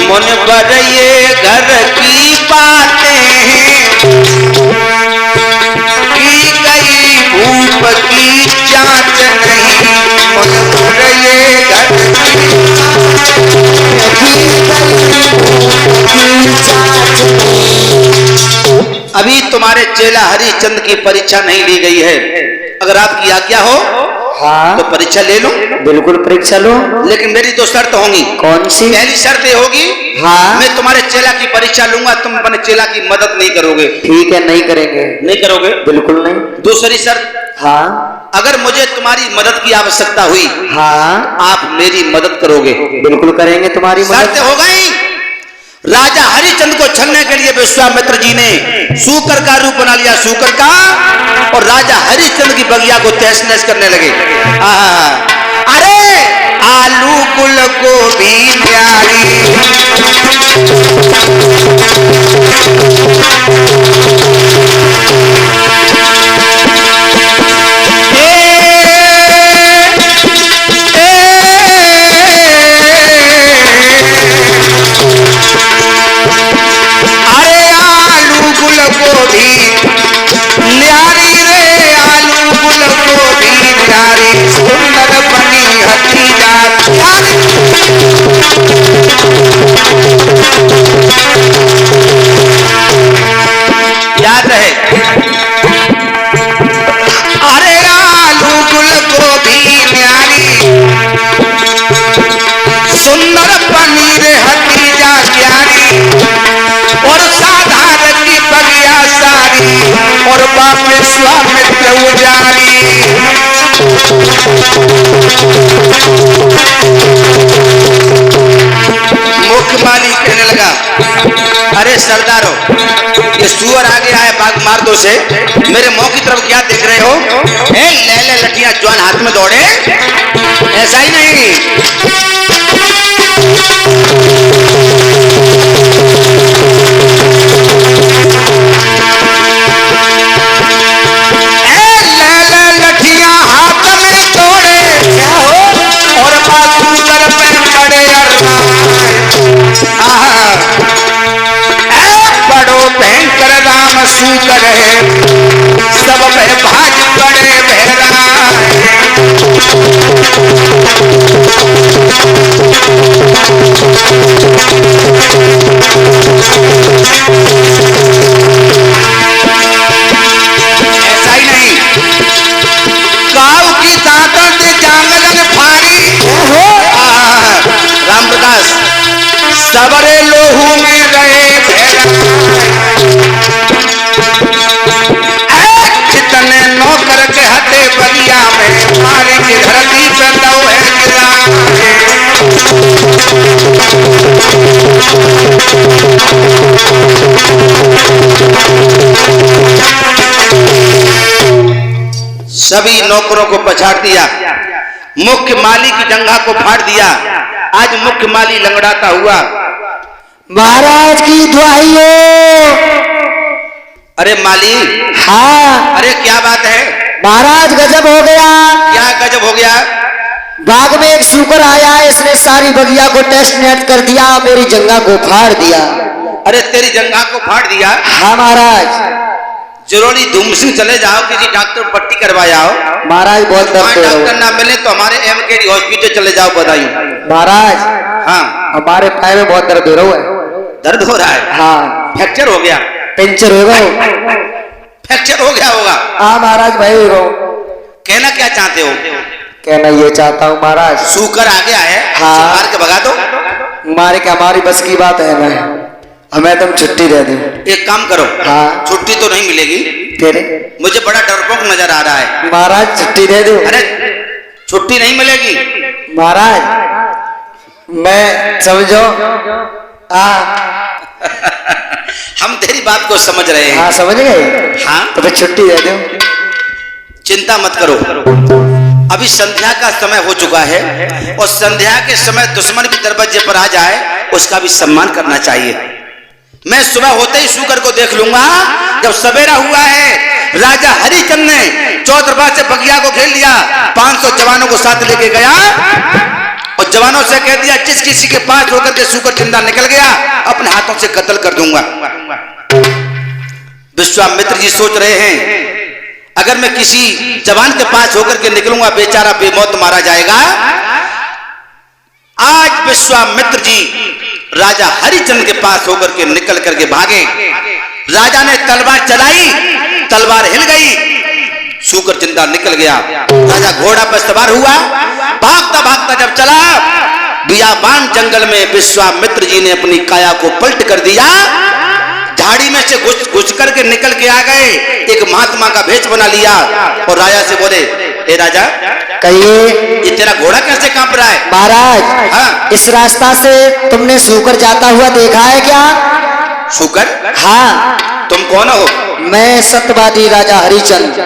मन पर ये घर की बातें की गई भूप की जांच नहीं। मन पर ये घर अभी तुम्हारे चेला हरिश्चंद्र की परीक्षा नहीं ली गई है। अगर आपकी आज्ञा हो हाँ, तो परीक्षा ले लो। बिल्कुल परीक्षा लो, लेकिन मेरी दो शर्त होंगी। कौन सी? पहली शर्त ये होगी, हाँ, मैं तुम्हारे चेला की परीक्षा लूंगा, तुम अपने चेला की मदद नहीं करोगे। ठीक है, नहीं करेंगे। नहीं करोगे? बिल्कुल नहीं। दूसरी शर्त, हाँ, अगर मुझे तुम्हारी मदद की आवश्यकता हुई, हाँ, आप मेरी मदद करोगे। बिल्कुल करेंगे तुम्हारी मदद। शर्त हो गई। राजा हरिश्चंद्र को छलने के लिए विश्वामित्र जी ने सूकर का रूप बना लिया, सूकर का, और राजा हरिश्चंद्र की बगिया को तहस नहस करने लगे। अरे आलू गुल गोभी प्यारी, याद रहे। अरे आलू गुल गोभी न्यारी, सुंदर पनीर हतीजा प्यारी, और साधारण की बगिया सारी, और बाप विश्वामित्र उजारी। मुख्यमाली कहने लगा, अरे सरदारों, ये सुअर आ गया है बाघ मार दो से, मेरे मुंह की तरफ क्या देख रहे हो? ले ले लठियां जवान हाथ में दौड़े, ऐसा ही नहीं। लठियां हाथ में दौड़े, और बाजू कर पे सूकर है, सब में भाज पड़े बहरा ऐसा ही नहीं, काऊ की दांतन से जांगलन फाड़ी, राम प्रकाश सबरे लोहू में रहे भेड़ा, जितने नौकर के हटे बगिया में मारे की धरती पे लोहे गिरा। सभी नौकरों को पछाड़ दिया, मुख्य माली की जंघा को फाड़ दिया। आज मुख्य माली लंगड़ाता हुआ महाराज की दुहाई हो। अरे माली, हाँ अरे क्या बात है महाराज, गजब हो गया। क्या गजब हो गया? बाग में एक सूकर आया, इसने सारी बगिया को टेस्ट नेट कर दिया, मेरी जंगा को फाड़ दिया। अरे तेरी जंघा को फाड़ दिया? हाँ महाराज। जरूरी धूम सिंह चले जाओ, किसी डॉक्टर पट्टी करवाया हो। महाराज बहुत दर्द हो रहा डॉक्टर है। ना मिले तो हमारे एमकेडी हॉस्पिटल चले जाओ, बधाई। महाराज हाँ, हमारे पैर में बहुत दर्द हो रहा है। दर्द हो रहा है? हाँ फ्रैक्चर हो गया? पंचर हो गया। फ्रैक्चर हो गया होगा। हाँ महाराज भाई हो। कहना क्या चाहते हो? कहना ये चाहता हूँ महाराज, सूकर आ गया है, हाँ। मार के भगा दो। मारे के हमारी बस की बात है ना, हमें तुम छुट्टी दे दो। एक काम करो, हाँ। छुट्टी तो नहीं मिलेगी, तेरे मुझे बड़ा डरपोक नजर आ रहा है। महाराज छुट्टी दे दो। अरे छुट्टी नहीं मिलेगी महाराज, मैं समझो। हाँ हम तेरी बात को समझ रहे हैं। हाँ समझ गए। हाँ तो फिर छुट्टी दे दो। चिंता मत करो, अभी संध्या का समय हो चुका है और संध्या के समय दुश्मन भी दरवाजे पर आ जाए उसका भी सम्मान करना चाहिए। मैं सुबह होते ही सूकर को देख लूंगा। जब सवेरा हुआ है, राजा हरिचंद ने चौतरफा से बगिया को घेर लिया, 500 जवानों को साथ लेके गया और जवानों से कह दिया जिस किसी के पास होकर के सूकर जिंदा निकल गया अपने हाथों से कत्ल कर दूंगा। विश्वामित्र जी सोच रहे हैं अगर मैं किसी जवान के पास होकर के निकलूंगा बेचारा बेमौत मारा जाएगा। आज विश्वामित्र जी राजा हरिचंद के पास होकर के निकल करके भागे। राजा ने तलवार चलाई, तलवार हिल गई, सूकर जिंदा निकल गया। राजा घोड़ा पर सवार हुआ, भागता भागता जब चला, बियाबान जंगल में विश्वामित्र जी ने अपनी काया को पलट कर दिया। झाड़ी में से घुस करके निकल के आ गए, एक महात्मा का भेष बना लिया और राजा से बोले, ए राजा कहिए ये तेरा घोड़ा कैसे कांप रहा है? महाराज, हाँ। इस रास्ता से तुमने सूकर जाता हुआ देखा है क्या? सूकर? हाँ। तुम कौन हो? मैं सत्यवादी राजा हरिचंद,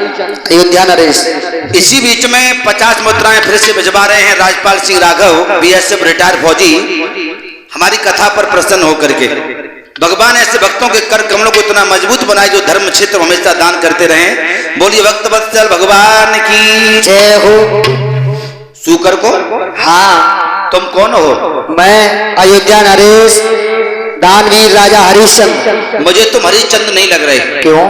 अयोध्या नरेश। इसी बीच में 50 मुद्राएं फिर से भिजवा रहे हैं राजपाल सिंह राघव, बीएसएफ रिटायर्ड फौजी, हमारी कथा पर प्रसन्न होकर के। भगवान ऐसे भक्तों के कर कमलों को इतना मजबूत बनाए जो धर्म क्षेत्र में हमेशा दान करते रहे। बोलिए भक्त वत्सल भगवान की जय हो। सूकर को? हाँ। तुम कौन हो? मैं अयोध्या नरेश, दानवीर राजा हरिश्चंद्र। मुझे तुम हरिश्चंद्र नहीं लग रहे। क्यों?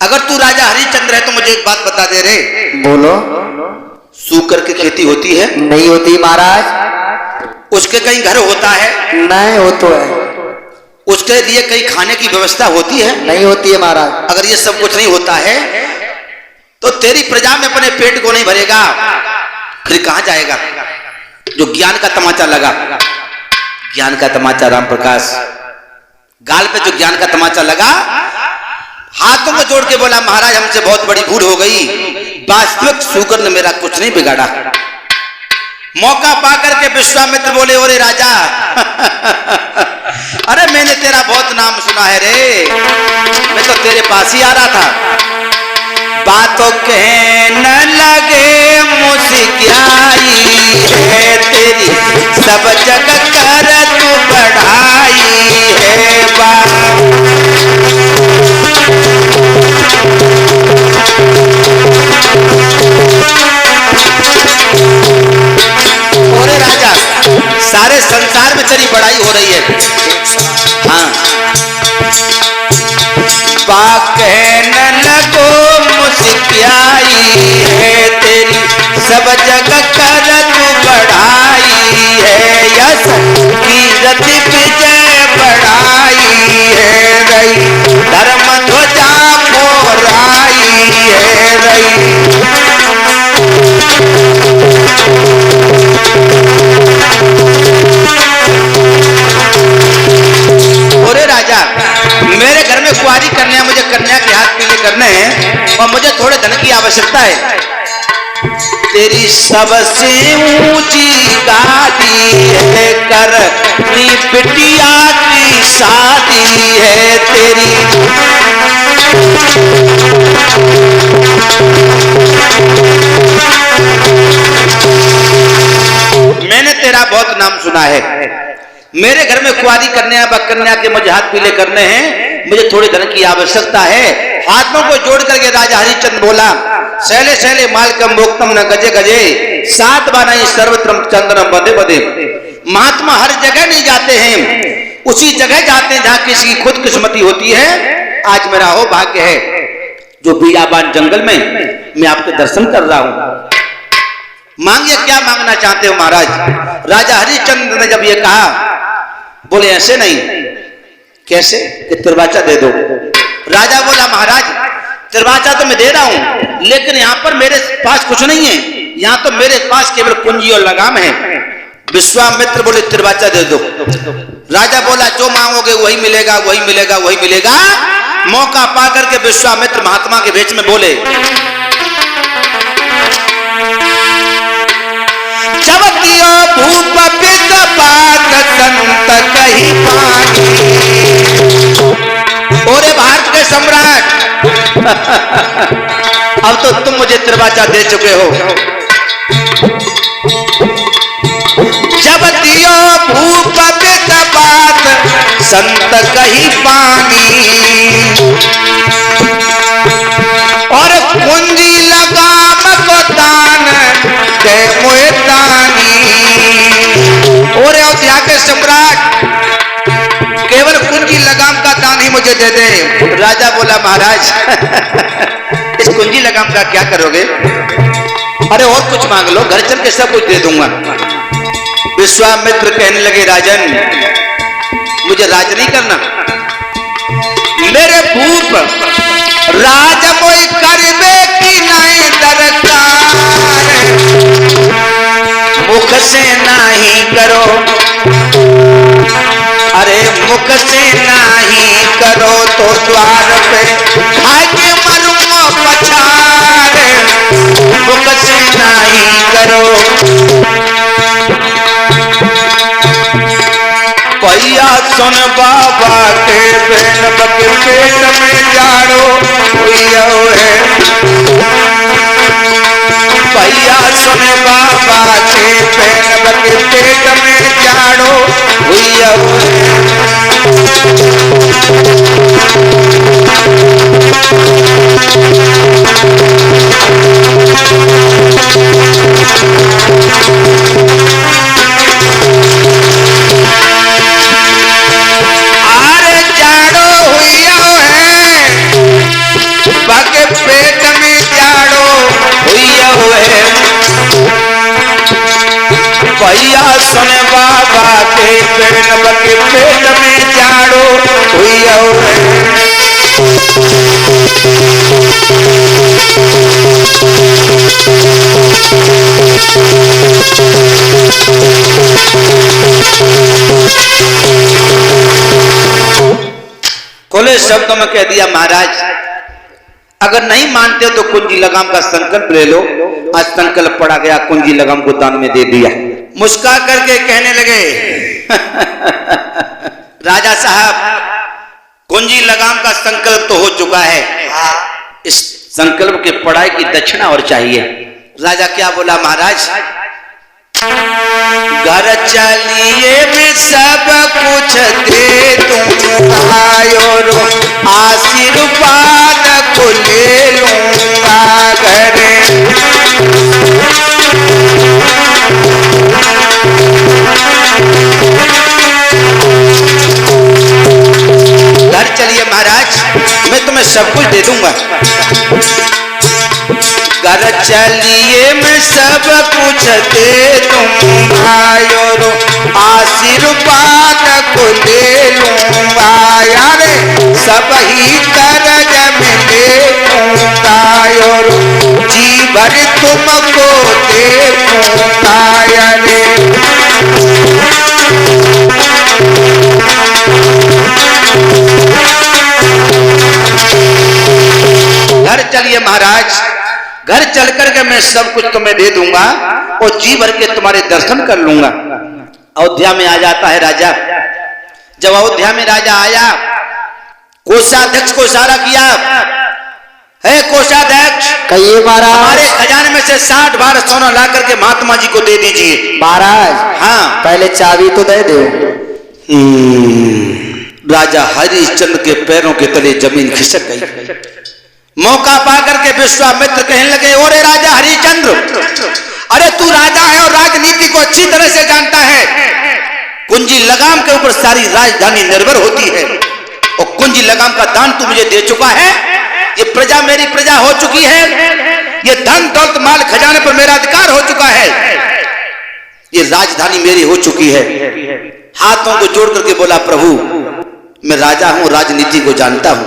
अगर तू राजा हरिश्चंद्र है तो मुझे एक बात बता दे रे। बोलो। सूकर की खेती होती है? नहीं होती महाराज। उसके कहीं घर होता है? नहीं हो तो है। उसके लिए कहीं खाने की व्यवस्था होती है? नहीं होती है महाराज। अगर ये सब कुछ नहीं होता है तो तेरी प्रजा में अपने पेट को नहीं भरेगा, फिर कहां जाएगा? जो ज्ञान का तमाचा लगा, ज्ञान का तमाचा, राम प्रकाश गाल पे जो ज्ञान का तमाचा लगा, हाथों को जोड़ के बोला महाराज हमसे बहुत बड़ी भूल हो गई, वास्तविक सूकर ने मेरा कुछ नहीं बिगाड़ा। मौका पाकर के विश्वामित्र बोले, ओरे राजा अरे मैंने तेरा बहुत नाम सुना है रे, मैं तो तेरे पास ही आ रहा था। बातों कहने लगे मुस्कियाई है तेरी, सब जगह कर तू बढ़ाई है बात। ओरे राजा, सारे संसार में तेरी बड़ाई हो रही है। हाँ कहन लगो मुस्कियाई है तेरी सब जग कर तू बढ़ाई है यस कीरत विजय बढ़ाई है रही धर्म ध्वजा फहराई है रही। ओरे राजा, मेरे घर में कुंवारी कन्या, मुझे कन्या के हाथ पीले करने हैं और मुझे थोड़े धन की आवश्यकता है। तेरी सबसे ऊंची गादी है करनी बिटिया की शादी है तेरी। मैंने तेरा बहुत नाम सुना है। मेरे घर में कुंवारी कन्या कन्या के मुझे हाथ पीले करने हैं, मुझे थोड़े धन की आवश्यकता है। हाथों को जोड़ करके राजा हरिश्चंद्र बोला, शैले शैले मालकम भोक्तम न गजे गजे सात बानाई सर्वत्रम चंद्रम बदे बदे। महात्मा हर जगह नहीं जाते हैं, उसी जगह जाते हैं जहां किसी की खुद किस्मती होती है। आज मेरा हो भाग्य है जो बीराबान जंगल में मैं आपके दर्शन कर रहा हूं। मांगिए, क्या मांगना चाहते हो महाराज? राजा हरिश्चंद्र ने जब ये कहा, बोले ऐसे नहीं, कैसे कि तिरवाचा दे दो। राजा बोला, महाराज तिरवाचा तो मैं दे रहा हूं, लेकिन यहां पर मेरे पास कुछ नहीं है, यहां तो मेरे पास केवल कुंजी और लगाम है। विश्वामित्र बोले तिरवाचा दे दो। राजा बोला, जो मांगोगे वही मिलेगा, वही मिलेगा, वही मिलेगा। मौका पा करके विश्वामित्र महात्मा के भेष में बोले, जबतियो भूप पित पात संत कही पानी। ओरे भारत के सम्राट, अब तो तुम मुझे तिरवाचा दे चुके हो। जबतियो भूप पित पात संत कही पानी और कुंजी लगाम को दान दे मोए दानी। और अयोध्या के सम्राट, केवल कुंजी लगाम का दान ही मुझे दे दे। राजा बोला, महाराज इस कुंजी लगाम का क्या करोगे? अरे और कुछ मांग लो, घर चल के सब कुछ दे दूंगा। विश्वामित्र कहने लगे, राजन मुझे राज नहीं करना, मेरे भूप राज मोई करबे की नहीं दरकार, मुख से नहीं करो, अरे मुख से नहीं करो तो द्वार पे आके मरूंगा पछाड़, मुख से नहीं करो। भैया सुन बाबा के बेन बके पेट में जाड़ो हुआ है। भैया सुन बाबा के बेन बके पेट में जाड़ो हुआ है। बाके पेट में जाड़ो हुआ है। भैया सुन बाबा के पेट बके पेट में जाड़ो हुआ है। खुले शब्दों में कह दिया, महाराज अगर नहीं मानते तो कुंजी लगाम का संकल्प ले लो। आज संकल्प पड़ा गया, कुंजी लगाम को दान में दे दिया। मुस्कुरा करके कहने लगे, राजा साहब कुंजी लगाम का संकल्प तो हो चुका है, इस संकल्प के पढ़ाई की दक्षिणा और चाहिए। राजा क्या बोला, महाराज घर चलिए मैं सब कुछ दे दूंगा, रो आशीर्वाद को ले लूंगा घरे। घर चलिए महाराज, मैं तुम्हें सब कुछ दे दूंगा। घर चलिए मैं सब कुछ दे दूंगा, और आशीर्वाद को ले लूंगा, यारे सब ही कर्ज में ले लूंगा, और जी भर तुमको दे दूंगा, यारे। घर चलिए महाराज, घर चल करके मैं सब कुछ तुम्हें दे दूंगा और जी भर के तुम्हारे दर्शन कर लूंगा। अयोध्या में आ जाता है राजा। जब अयोध्या में राजा आया, कोषाध्यक्ष को इशारा किया, है कोषाध्यक्ष, कहिए महाराज। हमारे खजाने में से 60 भार सोना ला करके महात्मा जी को दे दीजिए। महाराज हाँ, पहले चाबी तो दे दो। राजा हरिश्चंद्र के पैरों के तले जमीन खिसक गई। मौका पा करके विश्वामित्र कहने लगे, ओरे राजा हरिश्चंद्र, अरे तू राजा है और राजनीति को अच्छी तरह से जानता है। कुंजी लगाम के ऊपर सारी राजधानी निर्भर होती है, और कुंजी लगाम का दान तू मुझे दे चुका है। ये प्रजा मेरी प्रजा हो चुकी है, ये धन दौलत माल खजाने पर मेरा अधिकार हो चुका है, ये राजधानी मेरी हो चुकी है। हाथों को जोड़ करके बोला, प्रभु मैं राजा हूं, राजनीति को जानता हूं,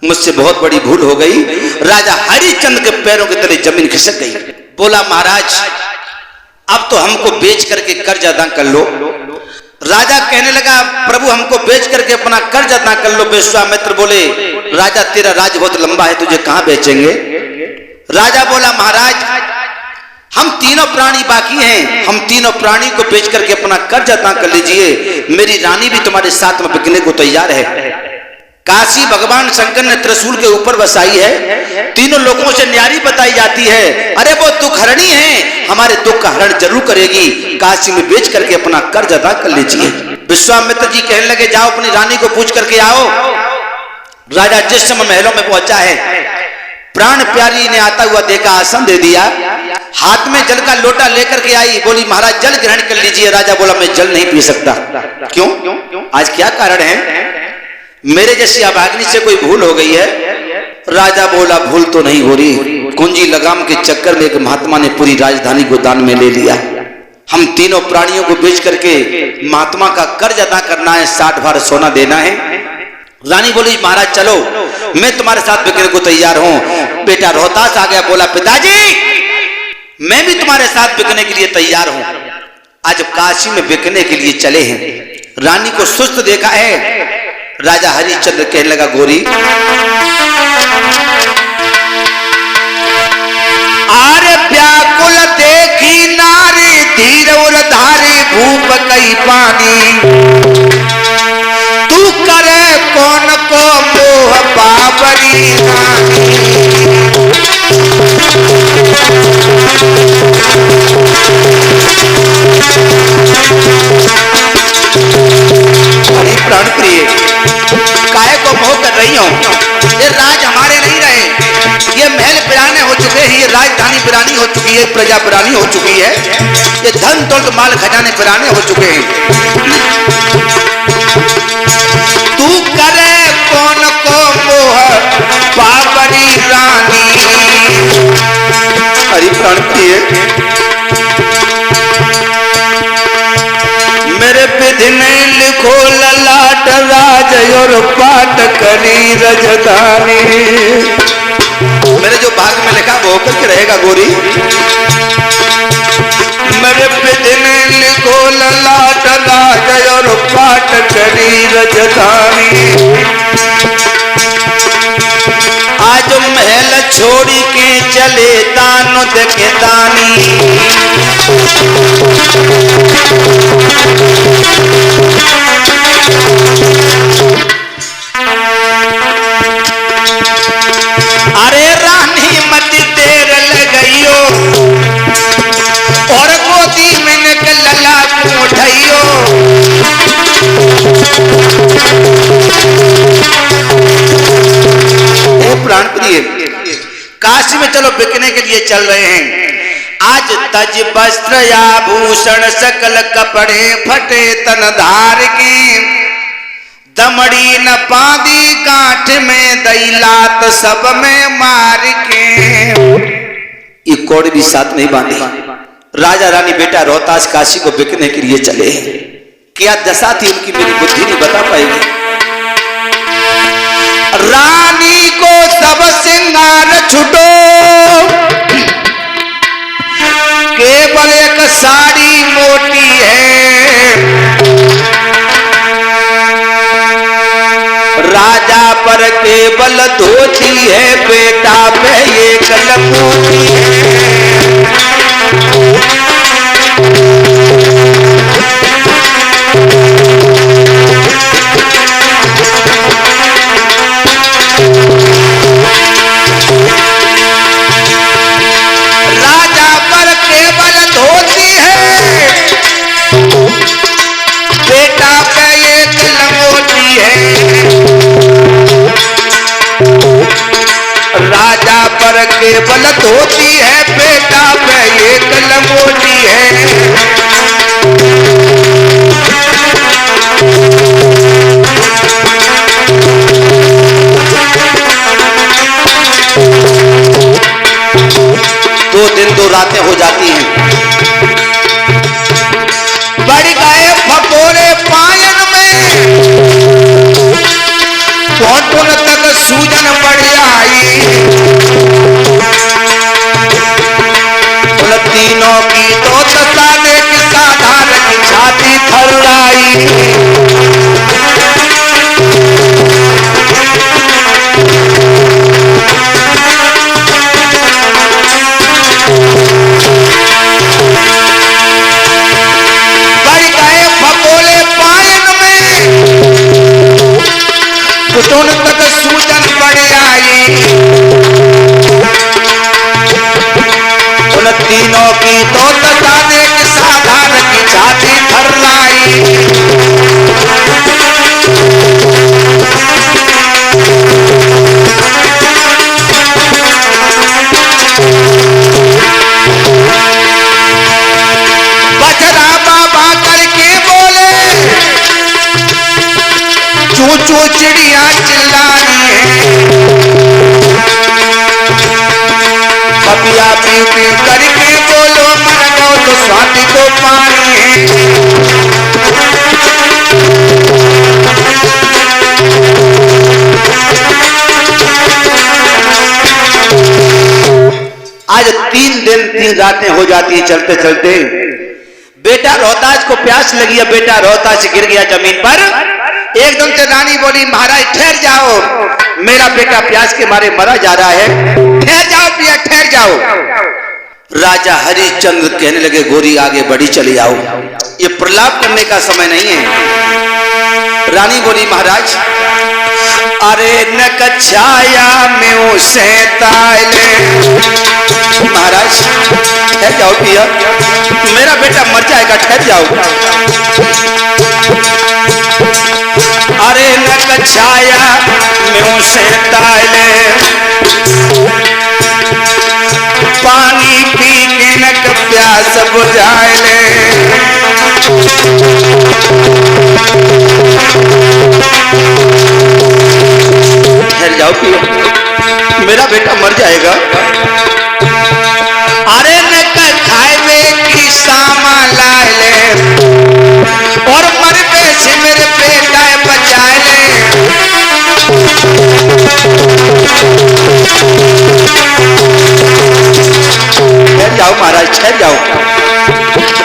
मुझसे बहुत बड़ी भूल हो गई। राजा हरिश्चंद्र के पैरों के तले जमीन खिसक गई। बोला, महाराज अब तो हमको बेच करके कर्ज अदा कर लो। राजा कहने लगा, प्रभु हमको बेच करके अपना कर्ज अदा कर लो। विश्वामित्र बोले, राजा तेरा राज बहुत लंबा है, तुझे कहां बेचेंगे। राजा बोला, महाराज हम तीनों प्राणी बाकी हैं, हम तीनों प्राणी को बेच करके अपना कर्ज अदा कर लीजिए। मेरी रानी भी तुम्हारे साथ में बिकने को तैयार है। काशी भगवान शंकर ने त्रिशूल के ऊपर बसाई है, तीनों लोगों से न्यारी बताई जाती है। अरे वो दुख हरणी है, हमारे दुख का हरण जरूर करेगी। काशी में बेच करके अपना कर्ज अदा कर लीजिए। विश्वामित्र जी कहने लगे, जाओ अपनी रानी को पूछ करके आओ। राजा जिस समय महलों में पहुंचा है, प्राण प्यारी ने आता हुआ देखा, आसन दे दिया, हाथ में जल का लोटा लेकर के आई। बोली, महाराज जल ग्रहण कर लीजिए। राजा बोला, मैं जल नहीं पी सकता। क्यों? आज क्या कारण है? मेरे जैसी अभाग्नि से कोई भूल हो गई है। राजा बोला, भूल तो नहीं हो रही, कुंजी लगाम के चक्कर में एक महात्मा ने पूरी राजधानी को दान में ले लिया। हम तीनों प्राणियों को बेच करके महात्मा का कर्ज अदा करना है, 60 भार सोना देना है। रानी बोली, महाराज चलो, मैं तुम्हारे साथ बिकने को तैयार हूं। बेटा रोहतास आ गया, बोला, पिताजी मैं भी तुम्हारे साथ बिकने के लिए तैयार हूं। आज काशी में बिकने के लिए चले हैं। रानी को सुस्त देखा है। राजा हरिश्चंद्र कहने लगा, गोरी आरे व्याकुल देखी नारी, धीर और धारी भूप कई पानी, तू करे कौन को मोह बाबरी रानी। प्राण प्रिय, काहे को मोह कर रही हो? ये राज हमारे नहीं रहे, ये महल बिराने हो चुके हैं, ये राजधानी बिरानी हो चुकी है, प्रजा बिरानी हो चुकी है, ये धन दौलत माल खजाने बिराने हो चुके हैं। तू करे कौन को मोह बाबरी रानी। हरि प्राण प्रिय, मेरे विधि में लिखो ललाट राज और पाट करी रजधानी। मेरे जो भाग में लिखा वो होकर के रहेगा गोरी। मेरे विधि में लिखो ललाट राज और पाट करी रजधानी। आज महल छोड़ी के चले दानो देखे दानी। अरे रानी मत देर लगइयो, और गोदी में निकल लला उठाइयो। प्राण प्रिय, काशी में चलो बिकने के लिए चल रहे हैं। आज तज वस्त्र आभूषण सकल कपड़े फटे तन धार की, दमड़ी न पादी गांठ में दई लात सब में मार के। ये कोड भी साथ नहीं बांधी। राजा रानी बेटा रोहतास काशी को बिकने के लिए चले। क्या दशा थी उनकी मेरी बुद्धि नहीं बता पाएगी। रानी को सब सिंगार छुटो, केवल एक साड़ी मोटी है। राजा पर केवल धोती है, बेटा पे एक लंगोटी है। राजा पर केवल धोती है, बेटा पे एक लंगोटी है। राजा पर केवल धोती है, बेटा पे एक लंगोटी है। दो दिन दो रातें हो जाती हैं। बढ़ गए फपोरे पायन में, घोटुन तक सूजन बढ़ आई। उन तीनों की तो दशा देख साधारण की छाती थर्राई। घुटन तक सूजन बढ़ आई। उन तीनों की तो दशा देख साधारण की छाती थर्राई। बजरा बाबा करके बोले, चू चू चिड़िया चिल्ला रही है। पपिया पीव पीव करके बोलो, मर गो तो स्वाति को पानी है। आज 3 दिन 3 रातें हो जाती है चलते चलते। बेटा रोहतास को प्यास लगी है, बेटा रोहतास गिर गया जमीन पर। एकदम से रानी बोली, महाराज ठहर जाओ, मेरा बेटा प्यास के मारे मरा जा रहा है, ठहर जाओ पिया, ठहर जाओ। राजा हरिश्चंद्र कहने लगे, गोरी आगे बढ़ी चली आओ, ये प्रलाप करने का समय नहीं है। रानी बोली, महाराज अरे न कछाया में उसे ताले। महाराज ठहर जाओ पिया, मेरा बेटा मर जाएगा, ठहर जाओ। अरे न कछाया में उसे ताले, पानी पी के न प्यास बुझाए ले। ठहर जाओ पियो, मेरा बेटा मर जाएगा। अरे न खाए में की सामा लाए ले, और मरबे से मेरे बेटा बचाए ले। ठहर जाओ महाराज, ठहर जाओ।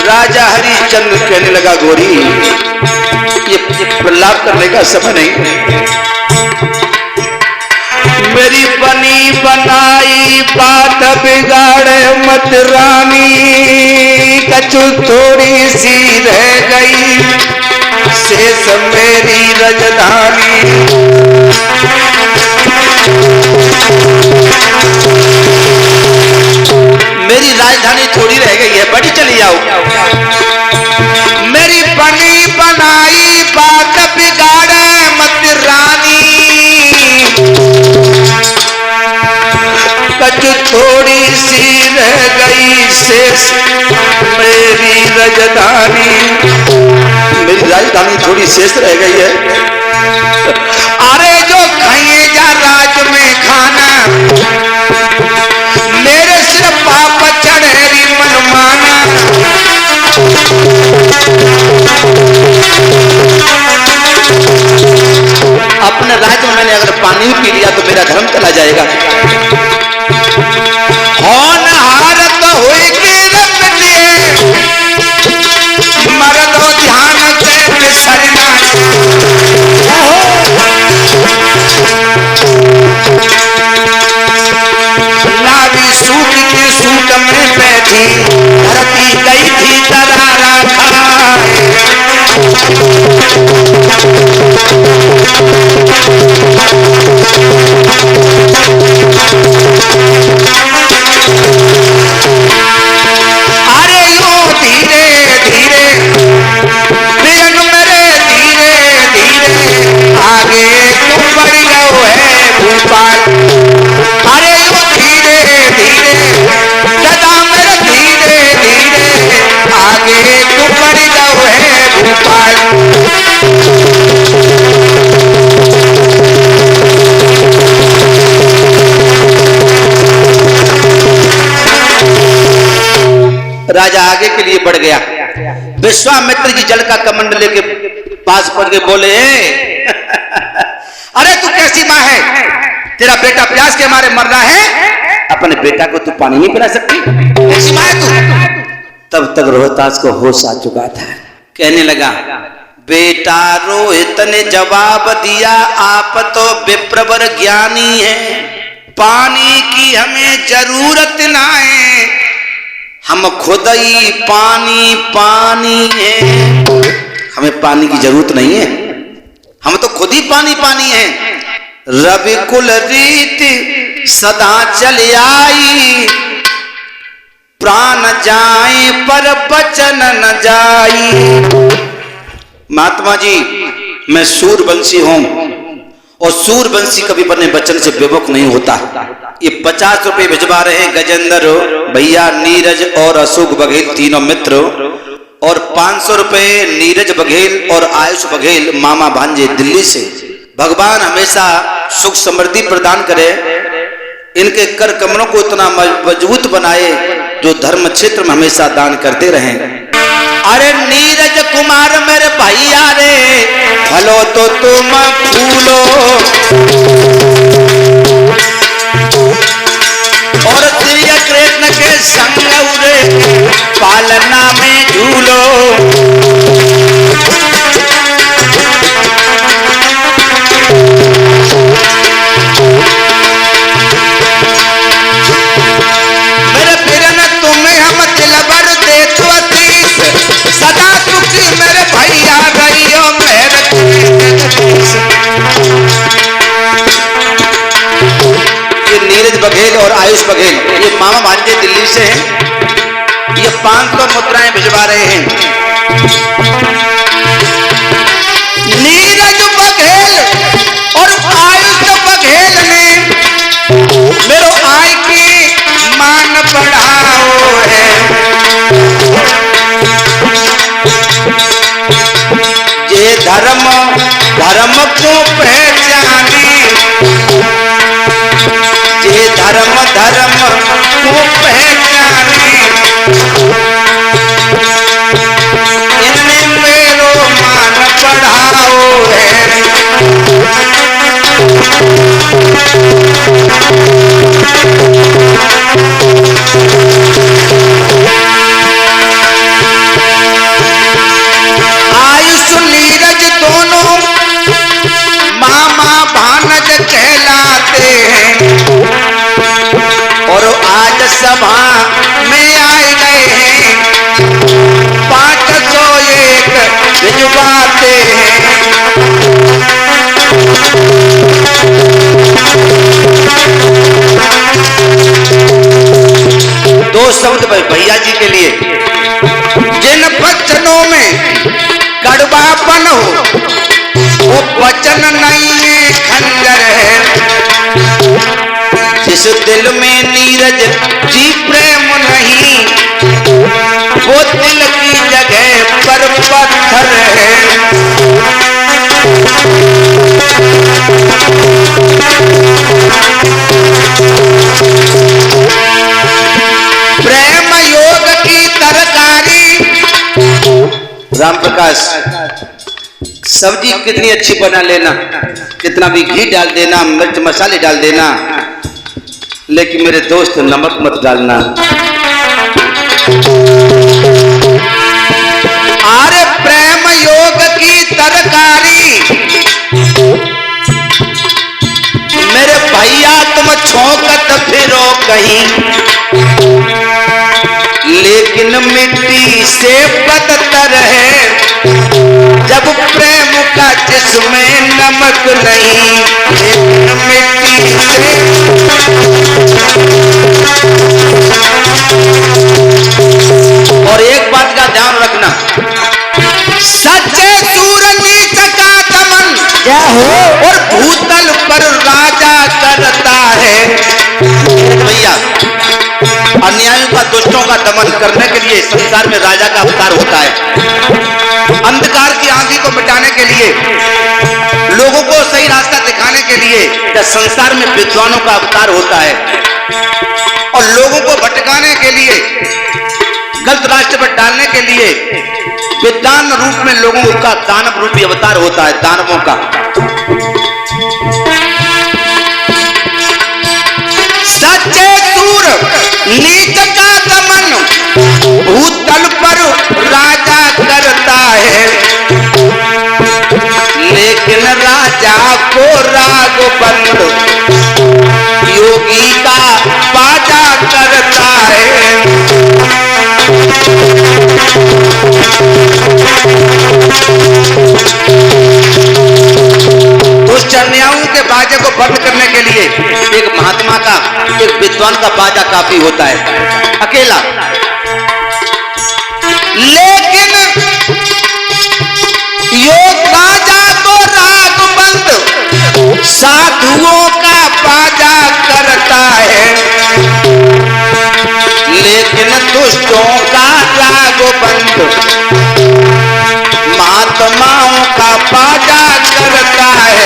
राजा हरिश्चंद्र कहने लगा, गोरी ये प्रलाप करने का समय नहीं। मेरी बनी बनाई बात बिगाड़े मत रानी, कछु थोड़ी सी रह गई शेष मेरी राजधानी। मेरी राजधानी थोड़ी रह गई है, बड़ी चली जाओ। मेरी बनी बनाई बात बिगाड़े मत रानी, कछु थोड़ी सी रह गई शेष मेरी राजधानी। मेरी राजधानी थोड़ी शेष रह गई है। अरे जो खाइए जा राज में खाना, मेरे सिर पाप चढ़ेरी मनमाना। अपने राज्य में मैंने अगर पानी पी लिया तो मेरा धर्म चला जाएगा। होनहार तो हुई के रख दिए, मर्दो ध्यान से बिसरना। नारी सूट के सूट में बैठी, धरती गई थी दरारा खाए। अरे यूं धीरे धीरे बिरन मेरे धीरे धीरे आगे तू बढ़ गयो है भूपाल। अरे यूं धीरे धीरे सदा मेरे धीरे धीरे आगे तू बढ़ गयो है भूपाल। राजा आगे के लिए बढ़ गया। विश्वामित्र जी जल का कमंडल लेके पास पहुंच के बोले, अरे तू कैसी माँ है, तेरा बेटा प्यास के मारे मर रहा है, अपने बेटा को तू पानी नहीं पिला सकती? कैसी माँ है तू? तब तक रोहतास को होश आ चुका था। कहने लगा, बेटा रोहित ने जवाब दिया, आप तो विप्रवर ज्ञानी हैं, पानी की हमें जरूरत ना है, हम खुद ही पानी पानी है। हमें पानी की जरूरत नहीं है, हम तो खुद ही पानी पानी है। रवि कुल रीति सदा चल आई, प्राण जाए पर बचन न जाई। महात्मा जी, मैं सूरवंशी हूं और सूरवंशी कभी अपने वचन से विमुख नहीं होता। ये 50 रुपए भिजवा रहे हैं गजेंद्र भैया, नीरज और अशोक बघेल तीनों मित्र, और 500 रुपए नीरज बघेल और आयुष बघेल मामा भांजे दिल्ली से। भगवान हमेशा सुख समृद्धि प्रदान करे, इनके कर कमरों को इतना मजबूत बनाए जो धर्म क्षेत्र में हमेशा दान करते रहें। अरे नीरज कुमार मेरे भैया रे, फलो तो तुम फूलो और श्री कृष्ण के संग उरे पालना में झूलो। मेरे बिरन तुम्हें हम दिलबर देखो अतीस, सदा सुखी मेरे भैया रहियो मेरे। ये नीरज बघेल और आयुष बघेल, ये मामा भांजे दिल्ली से हैं, ये 500 मुद्राएं भिजवा रहे हैं। नीरज बघेल और आयुष बघेल ने मेरो आय की मान बढ़ाओ है। ये धर्म धर्म को पहचानी, ये धर्म धर्म को पहचानी, इनने मेरो मान बढ़ाओ है। आयुष नीरज दोनों मामा भानज कहलाते हैं, और आज सभा में आए गए हैं, 501 भिजवाते हैं। दो शब्द भैया जी के लिए, जिन वचनों में कड़वापन हो वो वचन नहीं है, खंजर है। जिस दिल में नीरज जी प्रेम नहीं, वो दिल की जगह पर पत्थर है। सब्जी कितनी अच्छी बना लेना, कितना भी घी डाल देना, मिर्च मसाले डाल देना, लेकिन मेरे दोस्त नमक मत डालना। अरे प्रेम योग की तरकारी मेरे भैया तुम छौकत फिरो कहीं, लेकिन मिट्टी से बदतर है जब प्रेम का जिसमें नमक नहीं, लेकिन मिट्टी से। और एक बात का ध्यान रखना, सच्चे सूर नीच का दमन क्या हो और भूतल पर राजा करता है। भैया अन्यायों का, दुष्टों का दमन करने के लिए संसार में राजा का अवतार होता है। अंधकार की आंधी को मिटाने के लिए, लोगों को सही रास्ता दिखाने के लिए या संसार में विद्वानों का अवतार होता है, और लोगों को भटकाने के लिए, गलत रास्ते पर डालने के लिए विद्वान रूप में लोगों का दानव रूपी अवतार होता है, दानवों का। सच्चे सूर नीच का दमन भूतल पर राजा करता है, लेकिन राजा को राग बंद योगी का बाजा करता है। दुष्ट अन्यायों के बाजे को बंद करने के लिए एक महात्मा का, एक विद्वान का बाजा काफी होता है, अकेला। लेकिन योग राजा को राग बंद साधुओं का बाजा करता है, लेकिन दुष्टों का राग बंद महात्माओं का बाजा करता है।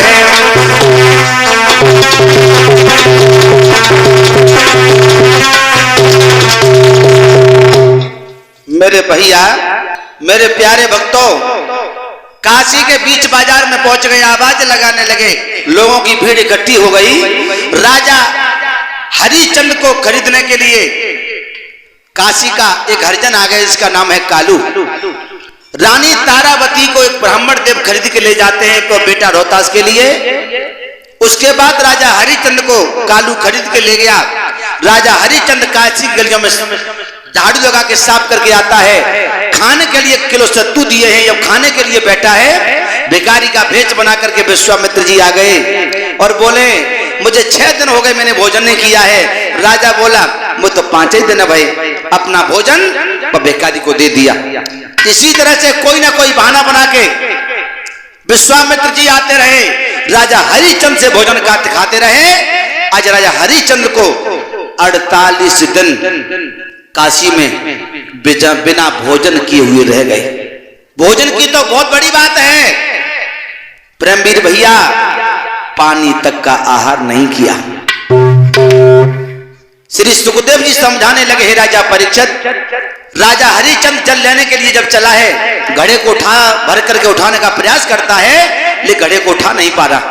मेरे भैया, मेरे प्यारे भक्तों, काशी के बीच बाजार में पहुंच गए, आवाज लगाने लगे, लोगों की भीड़ इकट्ठी हो गई। राजा हरिचंद को खरीदने के लिए काशी का एक हरिजन आ गए, इसका नाम है कालू। रानी तारावती को एक ब्राह्मण देव खरीद के ले जाते हैं तो बेटा रोहतास के लिए। उसके बाद राजा हरिचंद को कालू खरीद के ले गया। राजा हरिचंद काशी गलियों में झाड़ू लगा के साफ करके आता है। खाने के लिए 1 किलो सत्तू दिए हैं, जब खाने के लिए बैठा है, भिखारी का भेष बना करके विश्वामित्र जी आ गए और बोले मुझे 6 दिन हो गए मैंने भोजन नहीं किया है। राजा बोला मुझे तो 5 ही दिन है भाई, अपना भोजन भिखारी को दे दिया। इसी तरह से कोई ना कोई बहाना बना के विश्वामित्र जी आते रहे, राजा हरिचंद से भोजन खाते रहे। आज राजा हरिचंद को 48 दिन काशी में बिना भोजन किए हुए रह गए। भोजन की तो बहुत बड़ी बात है, प्रेमवीर भैया पानी तक का आहार नहीं किया। श्री सुखदेव जी समझाने लगे, हे राजा परीक्षित, राजा हरिचंद जल लेने के लिए जब चला है, घड़े को भर करके उठाने का प्रयास करता है, लेकिन घड़े को उठा नहीं पा रहा।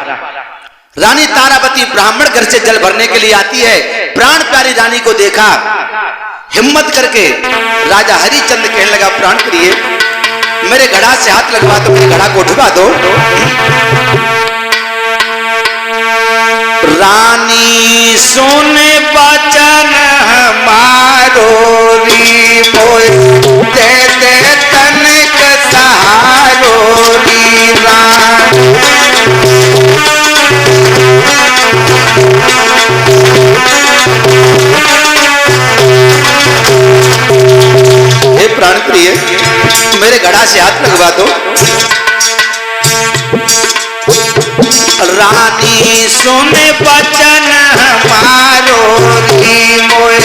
रानी तारावती ब्राह्मण घर से जल भरने के लिए आती है। प्राण प्यारी रानी को देखा, हिम्मत करके राजा हरिचंद कहने लगा, प्राण प्रिय मेरे घड़ा से हाथ लगवा दो, मेरे घड़ा को उठवा दो। रानी सुने बचन हमारो री मोय, दे दे तनिक सहारो री रानी। हे प्राण प्रिय मेरे घड़ा से हाथ लगवा दो। रानी सुने बचन हमारो री मोय,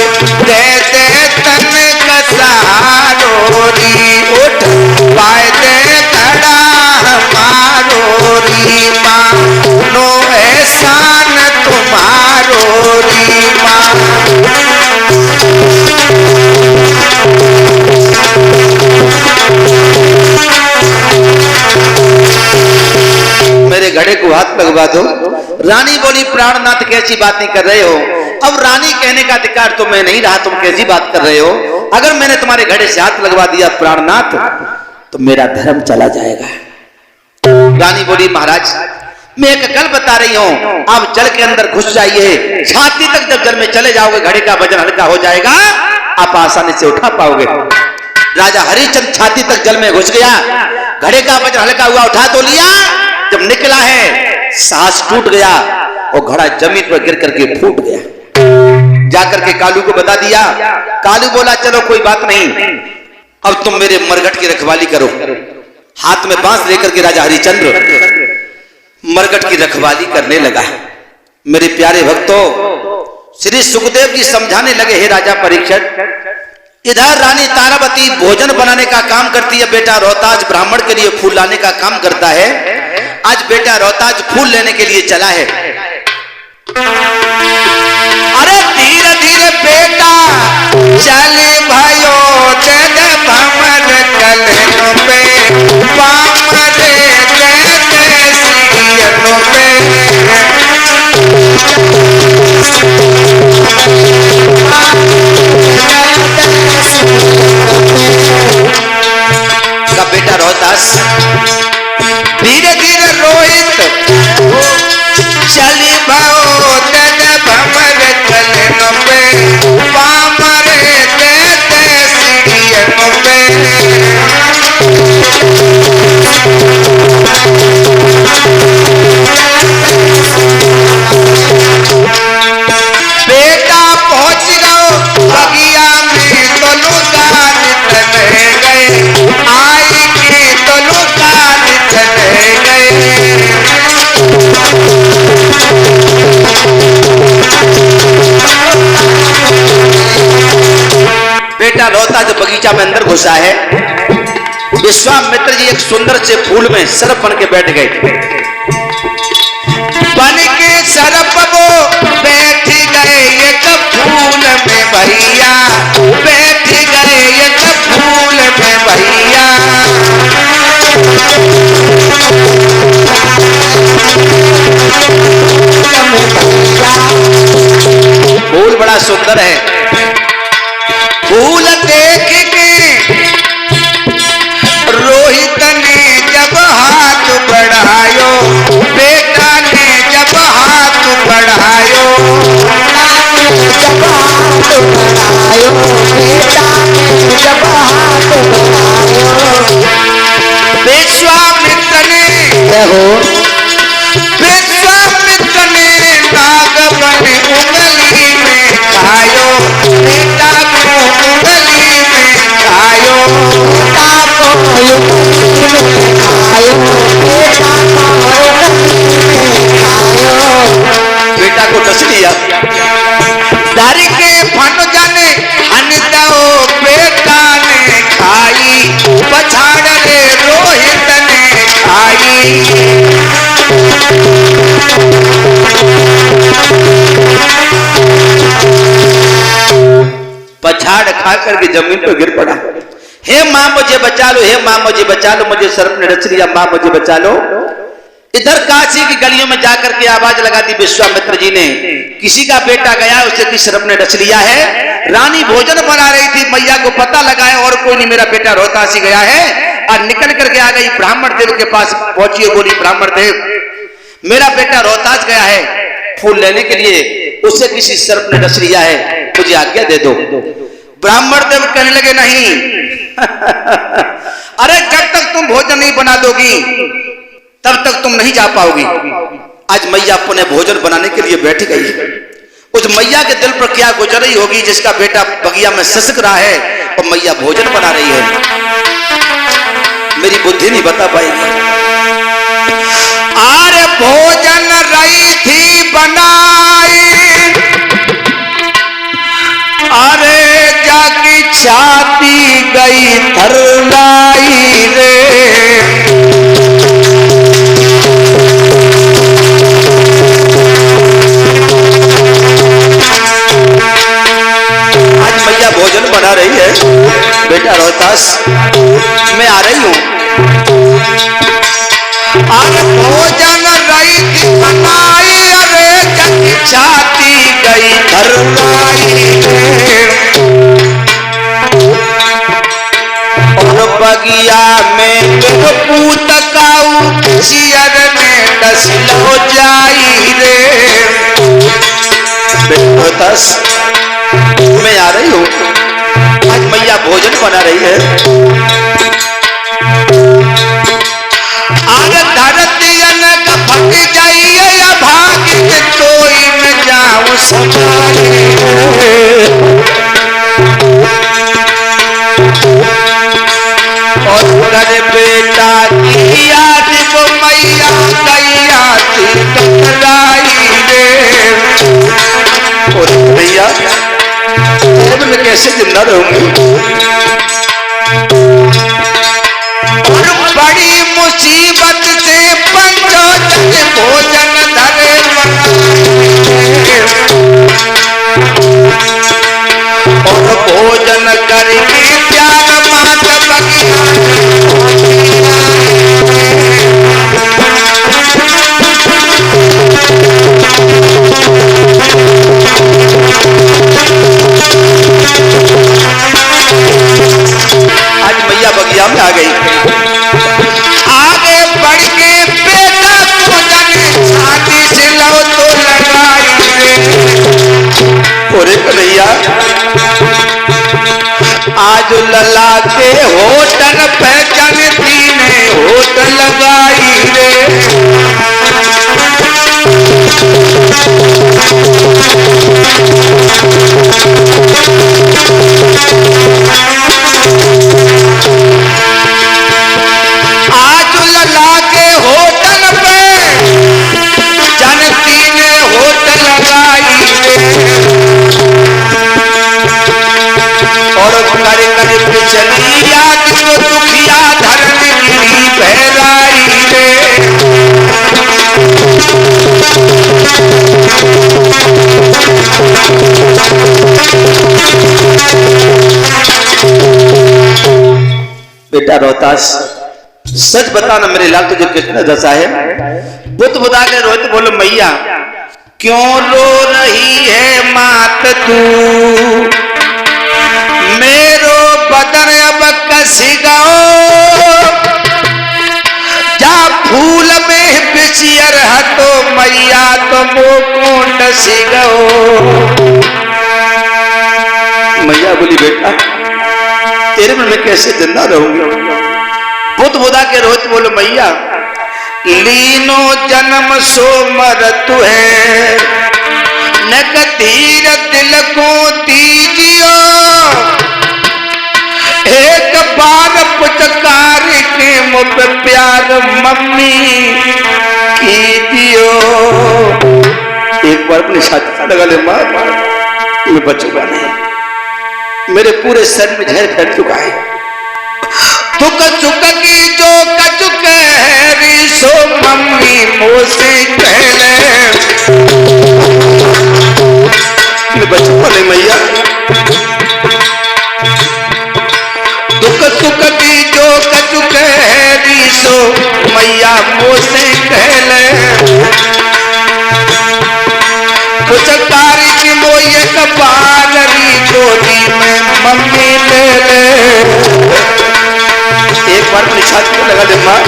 दे दे तनिक सहारो री। उठ पाए दे घड़ा हमारो री, मानो एहसान तुम्हारो री माँ। लगवा दो। रानी बोली प्राणनाथ कैसी बातें कर रहे हो, अब रानी कहने का अधिकार तो मैं नहीं रहा, तुम कैसी बात कर रहे हो? अगर मैंने तुम्हारे घड़े से हाथ लगवा दिया प्राणनाथ तो मेरा धर्म चला जाएगा। रानी बोली महाराज मैं एक गल बता रही हूं, आप जल के अंदर घुस जाइए, छाती तक जब जल में चले जाओगे घड़े का वजन हल्का हो जाएगा, आप आसानी से उठा पाओगे। राजा हरिश्चंद्र छाती तक जल में घुस गया, घड़े का वजन हल्का हुआ, उठा तो लिया, जब निकला है सांस टूट गया और घड़ा जमीन पर गिर करके फूट गया। जाकर के कालू को बता दिया। कालू बोला चलो कोई बात नहीं, अब तुम मेरे मरघट की रखवाली करो। हाथ में बांस लेकर के राजा हरिश्चंद्र मरघट की रखवाली करने लगा। मेरे प्यारे भक्तों, श्री सुखदेव जी समझाने लगे, हे राजा परीक्षित, इधर रानी तारावती भोजन बनाने का काम करती है, बेटा रोहताज ब्राह्मण के लिए फूल लाने का काम करता है। आज बेटा रोहताज फूल लेने के लिए चला है। अरे धीरे धीरे बेटा चले भाइयों, तेरे भमर कलनों पे पामरे तेरे सीरियलों पे। का बेटा रोहतास धीरे धीरे रोहित चली भाओ, तेरे भमर कलनों पे पामरे तेरे सीरियलों पे। बेटा पहुंच गओ बगिया में, तो लुकान चले गए, आई की तो लुकान चले गए। बेटा रोहताज बगीचा में अंदर घुसा है। विश्वामित्र जी एक सुंदर से फूल में सर्प बन के बैठ गए। बन के सरप वो बैठ गए एक फूल में भैया, बैठ गए एक फूल में भैया। फूल बड़ा सुंदर है। फूल देख के रोहित ने जब हाथ बढ़ायो, बेटा ने जब हाथ बढ़ायो, जब हाथ बढ़ायो, बेटा ने जब हाथ बढ़ायो, विश्वामित्र ने विश्वामित्र ने नाग बन उंगली में खायो, बेटा को उंगली में खायो। बेटा को उंगली में खायो, बेटा को उंगली में खायो। बेटा को डस लिया। डर के फन जाने हन दो, बेटा ने खाई, पछाड़ रे रोहित ने खाई। पछाड़ खा करके जमीन पर गिर पड़ा। हे मां मुझे बचा लो, हे मां मुझे बचा लो, मुझे सर्प ने डस लिया, मां मुझे बचा लो। इधर काशी की गलियों में जाकर के आवाज लगा दी विश्वामित्र जी ने, किसी का बेटा गया, उसे किसी सर्प ने डस लिया है। रानी भोजन बना रही थी, मैया को पता लगा है और कोई नहीं, मेरा बेटा रोहतास ही गया है। और निकल करके आ गई, ब्राह्मण देव के पास पहुंची, बोली ब्राह्मण देव मेरा बेटा रोहतास गया है फूल लेने के लिए, उसे किसी सर्प ने डस लिया है, मुझे आज्ञा दे दो। ब्राह्मण देव कहने लगे नहीं अरे जब तक तुम भोजन नहीं बना दोगी तब तक तुम नहीं जा पाओगी। आज मैया अपने भोजन बनाने के लिए बैठ गई। उस मैया के दिल पर क्या गुजर रही होगी जिसका बेटा बगिया में ससक रहा है और मैया भोजन बना रही है, मेरी बुद्धि नहीं बता पाएगी। आरे भोजन रही थी बनाई, अरे जाकी छाती गई थरलाई रे। आज मैया भोजन बना रही है, बेटा रोहतास मैं आ रही हूं। आरे भोजन रही थी हरवाई रे। और बगिया में पूत काऊ सियर ने डसलो जाई रे। बेटस मैं आ रही हूँ, आज मैया भोजन बना रही है। आग धरती अनक फट जाइए या भाग के तोई में जाऊं समारे। और कर बेटा की याद को मैया कैया थी टकराई रे। और भैया मैं कैसे जिंदा रहूंगी? और बड़ी मुसीबत से पंचोजन भोजन धरे बनाए। और भोजन करके प्यार मात बगिया आज मैया बगिया में आ गई। आगे बढ़ के बेटा को जाने छाती से लो तो लगाई रे। और भैया आज लला के होटल पे जनती ने होटल लगाई रे। आज लला के होटल पे जनती ने होटल लगाई रे। और कर कर पिछली याद को दुखिया धरन गिरी बहराई रे। बेटा रोहतास, सच बताना मेरे लाल तुझे कितने दशा है? बुत बुदा के रोहित बोलो मैया क्यों रो रही है मात तू, मेरो बदन अब कस गओ। जा फूल में बिचियर हतो मैया तो मोको डस गओ। मैया बोली बेटा तेरे में मैं कैसे जिंदा रहूंगी? बुत बुदा के रोहित बोलो मैया लीनो जन्म सो मरतु है न कतीर दिल को दीजियो। एक बार पुचकार के मुझ प्यार मम्मी कीजियो। एक बार अपनी छाती से लगा ले मां, मैं बचूंगा नहीं। मेरे पूरे शरीर में जहर फैल चुका है। तुक चुक की जो कचुक है सो मम्मी मोसे कहले। मैं बचूंगा नहीं मैया। तुक चुक की जो कचुक है सो मैया मोसे कहले। कुछ कारी की मोये कपालरी गोदी में मम्मी ले ले। एक बार अपनी छाती को लगा दे मां,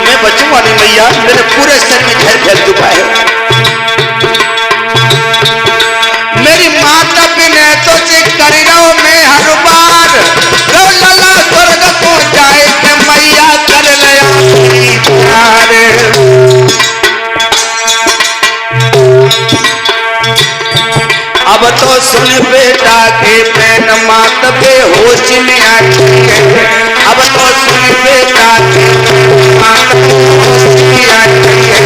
मैं बचूंगा नहीं मैया। मेरे पूरे शरीर में जहर फैल चुका है। मेरी माता बिने तो से करी रहो मैं हर बार रो लला स्वर्ग को जाए के मैया कर लया प्यार। अब तो सुन बेटा के पैन मात बेहोश में आई है। अब तो सुन बेटा के मात बेहोश में आई है।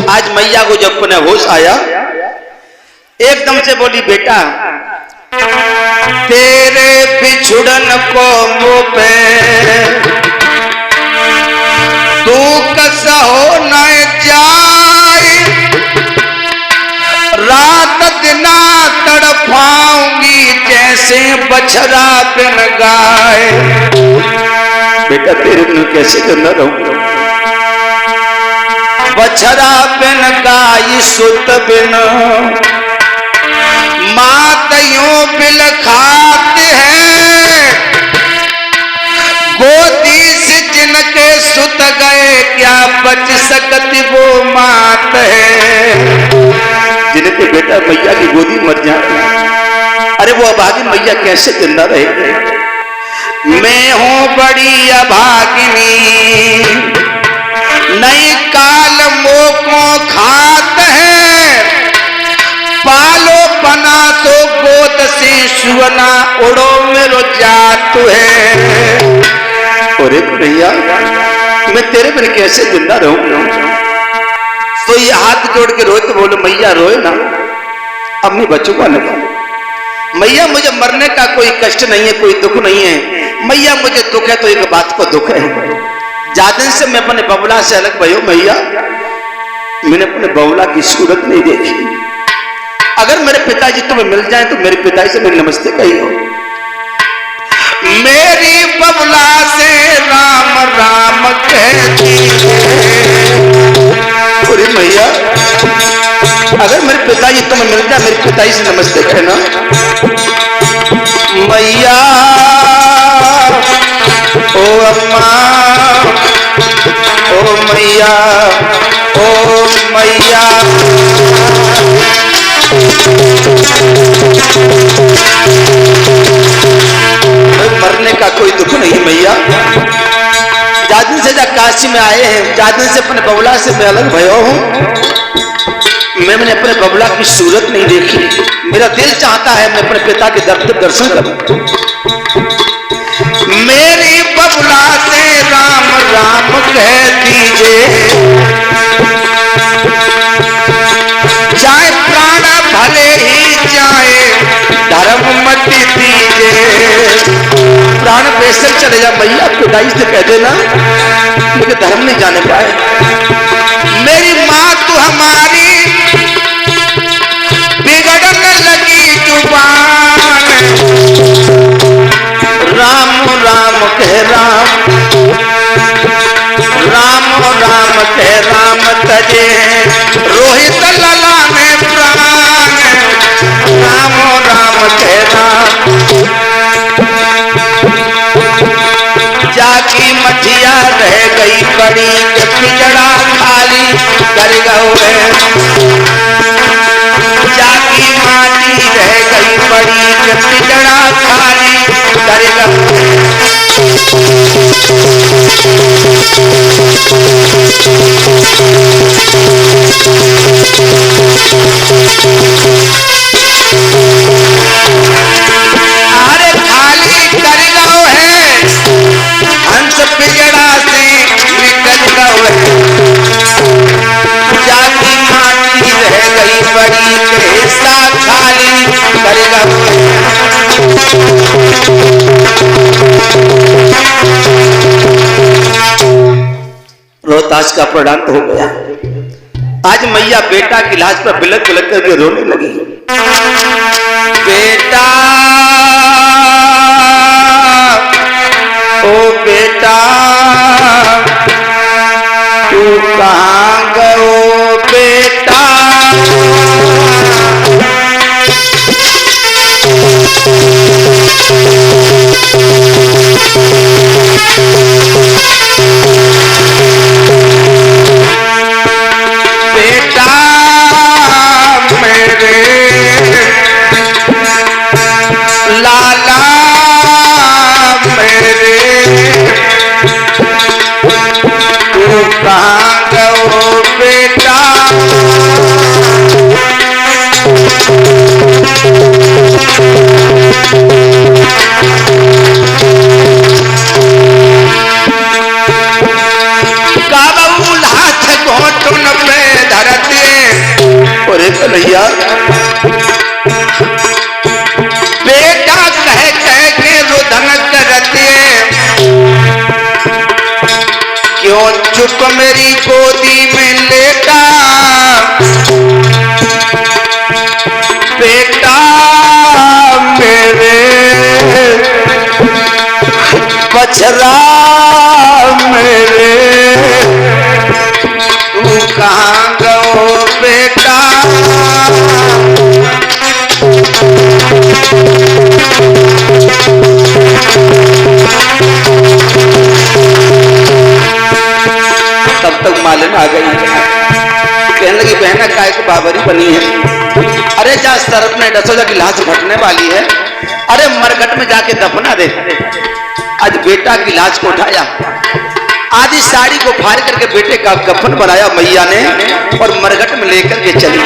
आज मैया को जब पुनः होश आया एकदम से बोली बेटा तेरे बिछुड़न को मुँह पे तू कसा हो न जाए। रात दिना तड़पाऊंगी जैसे कैसे बछड़ा बिन गाय। बेटा तेरे बिन कैसे जिंदा रहूं? बछड़ा बिन गाय सुत बिन मातयों बिल खाते हैं। गोदी से जिनके सुत गए क्या बच सकती वो मात है। जिनके बेटा मैया की गोदी मर जाए, अरे वो अभागी मैया कैसे जिंदा रहे? मैं हूं बड़ी अभागिनी नई काल मोको खात है। पालो पना तो गोद से सुना उड़ो मेरो जात है। अरे भैया मैं तेरे बिन कैसे जिंदा रहूं? तो ये हाथ जोड़ के रोए तो बोलो मैया रोए ना, अब मैं बचूंगा नहीं। मैया मुझे मरने का कोई कष्ट नहीं है, कोई दुख नहीं है। मैया मुझे दुख है तो एक बात को दुख है, ज्यादा से मैं अपने बबला से अलग भयो मैया। मैंने अपने बबला की सूरत नहीं देखी। अगर मेरे पिताजी तुम्हें मिल जाए तो मेरे पिताजी से मेरी नमस्ते कही हो। मेरी बबला से राम राम कहती अरे मैया अगर मेरे पिताजी तुम्हें मिल जाए मेरे पिताजी से नमस्ते कहना। मैया ओ अम्मा ओ मैया ओ मैया। मरने का कोई दुख नहीं मैया। जादिन से जब काशी में आए हैं, जादिन से अपने बबला से मैं अलग भयो हूँ। मैंने अपने बबला की सूरत नहीं देखी। मेरा दिल चाहता है मैं अपने पिता के दर्शन करूं। मेरी बबला से राम राम कह दीजिए, चाहे प्राण भले ही जाए धर्म मत दीजिए। प्राण बेशक चले जा मैया, पिताजी से कह देना मुझे धर्म नहीं जाने पाए। मेरी माँ तो हमारी बिगड़ने लगी जुबान। राम राम कह राम, राम राम कह राम तजे रोहित लला में प्राण। राम राम कह राम जाकी मठिया रह गई बड़ी पिजड़ा खाली कर गए। जाकी माटी रह गई बड़ी पिजड़ा खाली कर गए। अरे खाली कर गए है हंस पिजड़ा से निकल गए। जाती माटी रह गई बड़ी हिस्सा खाली कर गए। रोहतास का प्रणाम हो गया। आज मैया बेटा की लाश पर बिलक बिलक करके रोने लगी। बेटा ओ बेटा तू कहाँ गयो बेटा। बेटा मेरे लाला मेरे तू कहाँ गयो बेटा। काबूल हाथ घोटुन पे धरते अरे कन्हैया बेटा कह कह के रुदन करते। क्यों चुप मेरी गोदी में लेटा। बेटा मेरे बिछरा मेरे, तू कहाँ गो बेटा। तब तक मालिन आ गई, कहने लगी बहना काय को बाबरी बनी है। अरे जा सरप ने डसोजा की लाश फटने वाली है, अरे मरघट में जाके दफना दे। आज बेटा की लाश को उठाया, आधी साड़ी को फाड़ करके बेटे का कफन बनाया मैया ने और मरघट में लेकर के चली।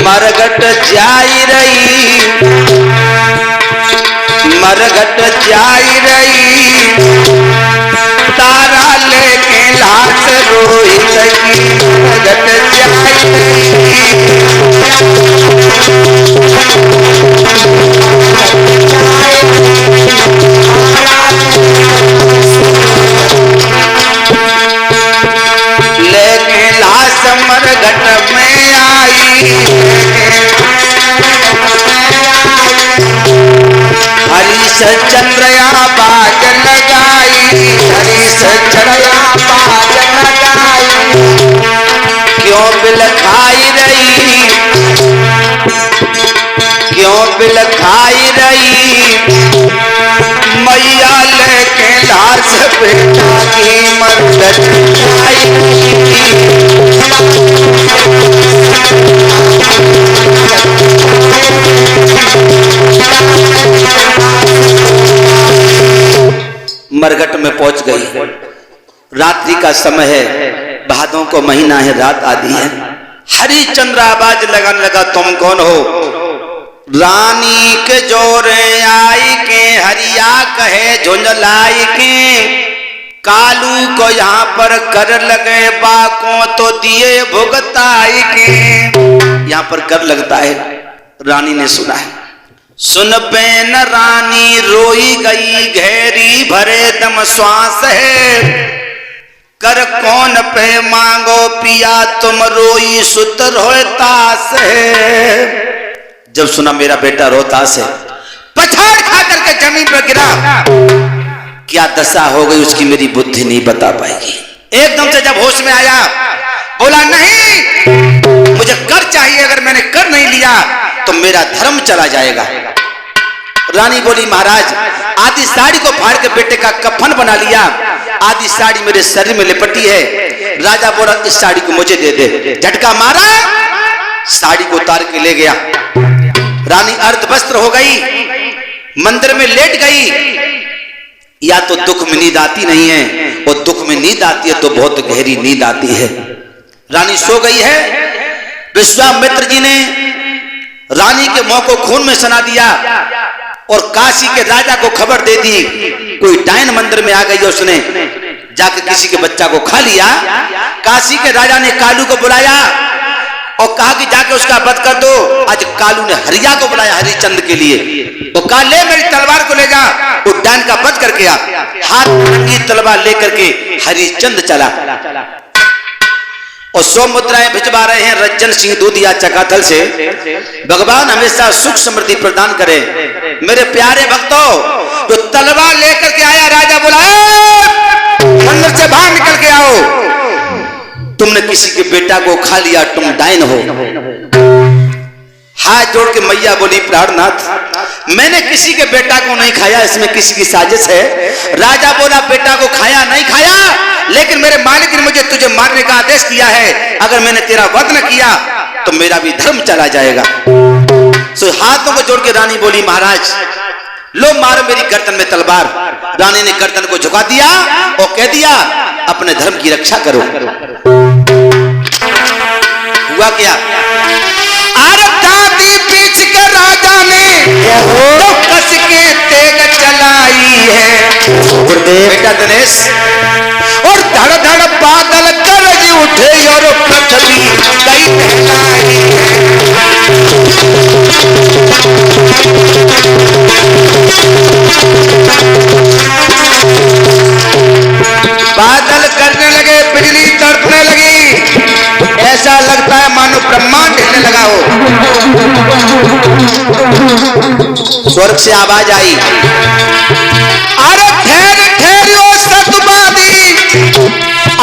मरघट जाई रही, मरघट जाई रही, तारा लेके लाश रोहित की मरघट जाई रही। लेके लाश मरघट में आई, हरिश्चंद्र बाज लगाई, हरिश्चंद्र बाज लगाई। क्यों बिल खाई रही, क्यों बिल खाई रही, मैया लेके लाश बेटा की मरघट आई रही। मरघट में पहुंच गई। रात्रि का समय है, भादों को महीना है, रात आदि है। हरिश्चंद्र आवाज लगाने लगा, तुम कौन हो? रानी के जोरे आई के हरिया कहे झुंझलाई के, कालू को यहाँ पर कर लगे बाकों तो दिए भुगताई के। यहाँ पर कर लगता है, रानी ने सुना है। सुन बेन रानी रोई गई घेरी भरे दम श्वास है, कर कौन पे मांगो पिया तुम रोई सुत रोतास है। जब सुना मेरा बेटा रोतास है, पछाड़ खा करके जमीन पर गिरा। क्या दशा हो गई उसकी मेरी बुद्धि नहीं बता पाएगी। एकदम से जब होश में आया बोला नहीं, मुझे कर चाहिए, अगर मैंने कर नहीं लिया तो मेरा धर्म चला जाएगा। रानी बोली महाराज आधी साड़ी को फाड़ के बेटे का कफन बना लिया, आधी साड़ी मेरे शरीर में लिपटी है। राजा बोला इस साड़ी को मुझे दे दे। झटका मारा, साड़ी को उतार के ले गया। रानी अर्ध वस्त्र हो गई, मंदिर में लेट गई। या तो दुख में नींद आती नहीं है, और दुख में नींद आती है तो बहुत गहरी नींद आती है। रानी सो गई है। विश्वामित्र जी ने रानी के मुंह को खून में सना दिया और काशी के राजा को खबर दे दी। कोई डायन मंदिर में आ गई, उसने जाके किसी के बच्चा को खा लिया। काशी के राजा ने कालू को बुलाया और कहा कि जाके उसका वध कर दो। आज कालू ने हरिया को बुलाया हरिश्चंद्र के लिए, तो कहा ले मेरी तलवार को ले जा, वो डायन का वध करके आ। हाथ में तलवार लेकर के हरिश्चंद्र चला और 100 मुद्राएं भिजवा रहे हैं रज्जन सिंह दूधिया चकाथल से। भगवान हमेशा सुख समृद्धि प्रदान करे। मेरे प्यारे भक्तों, जो तलवार लेकर के आया, राजा बोला मंदिर से बाहर निकल के आओ, तुमने किसी के बेटा को खा लिया, तुम डायन हो। हाथ जोड़ के मैया बोली प्राणनाथ मैंने किसी के बेटा को नहीं खाया, इसमें किसी की साजिश है। राजा बोला बेटा को खाया नहीं खाया, लेकिन मेरे मालिक ने मुझे तुझे मारने का आदेश दिया है। अगर मैंने तेरा वध न किया तो मेरा भी धर्म चला जाएगा। सो हाथों को जोड़ के रानी बोली महाराज लो मारो मेरी गर्दन में तलवार। रानी ने गर्दन को झुका दिया और कह दिया अपने धर्म की रक्षा करो। हुआ क्या? दादी पीछ के राजा ने तो कस के तेग चलाई है बेटा दिनेश, और धड़ धड़ बादल गरज उठे और पृथ्वी कई कहलाई बादल करने लगे, बिजली तड़पने लगी। ऐसा लगता है मानो ब्रह्मांड हिलने लगा हो। स्वर्ग से आवाज आई, अरे ठहर ठहरो सतवादी,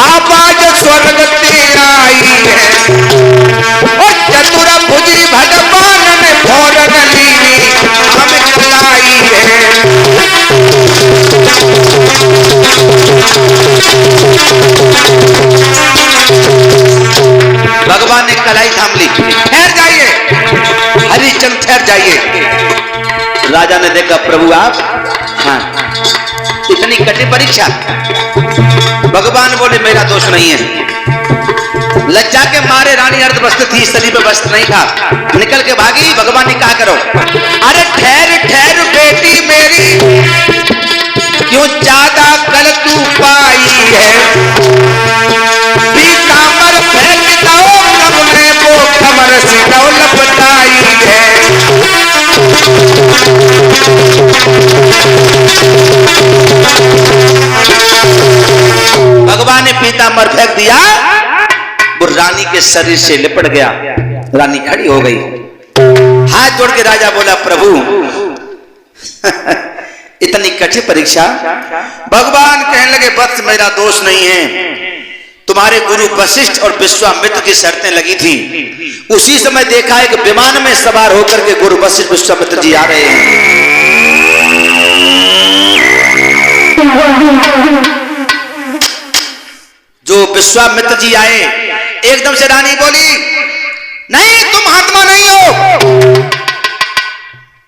आवाज स्वर्ग से आई है। और चतुर भुजी भगवान ने फौरन लीनी हम चलाई है। भगवान ने कलाई थाम ली। ठहर जाइए हरिश्चंद्र, ठहर जाइए। राजा ने देखा, प्रभु आप, हाँ, इतनी कठिन परीक्षा। भगवान बोले मेरा दोष नहीं है। लज्जा के मारे रानी अर्धवस्त्र थी, शरीर पे वस्त्र नहीं था, निकल के भागी। भगवान ने कहा करो, अरे ठहर ठहर बेटी मेरी, क्यों ज्यादा कल तू पाई है। पीताम्बर फेंक दो तब ने वो कमर से दौलत बताई है। भगवान ने पीताम्बर फेंक दिया, वो रानी के शरीर से लिपट गया। रानी खड़ी हो गई, हाथ जोड़ के राजा बोला, प्रभु इतनी कठिन परीक्षा। भगवान कहने लगे, बस मेरा दोष नहीं है। तुम्हारे गुरु वशिष्ठ और विश्वामित्र की शर्तें लगी थी, उसी समय देखा एक विमान में सवार होकर के गुरु वशिष्ठ विश्वामित्र जी आ रहे हैं। जो विश्वामित्र जी आए, एकदम से रानी बोली, नहीं तुम महात्मा नहीं हो,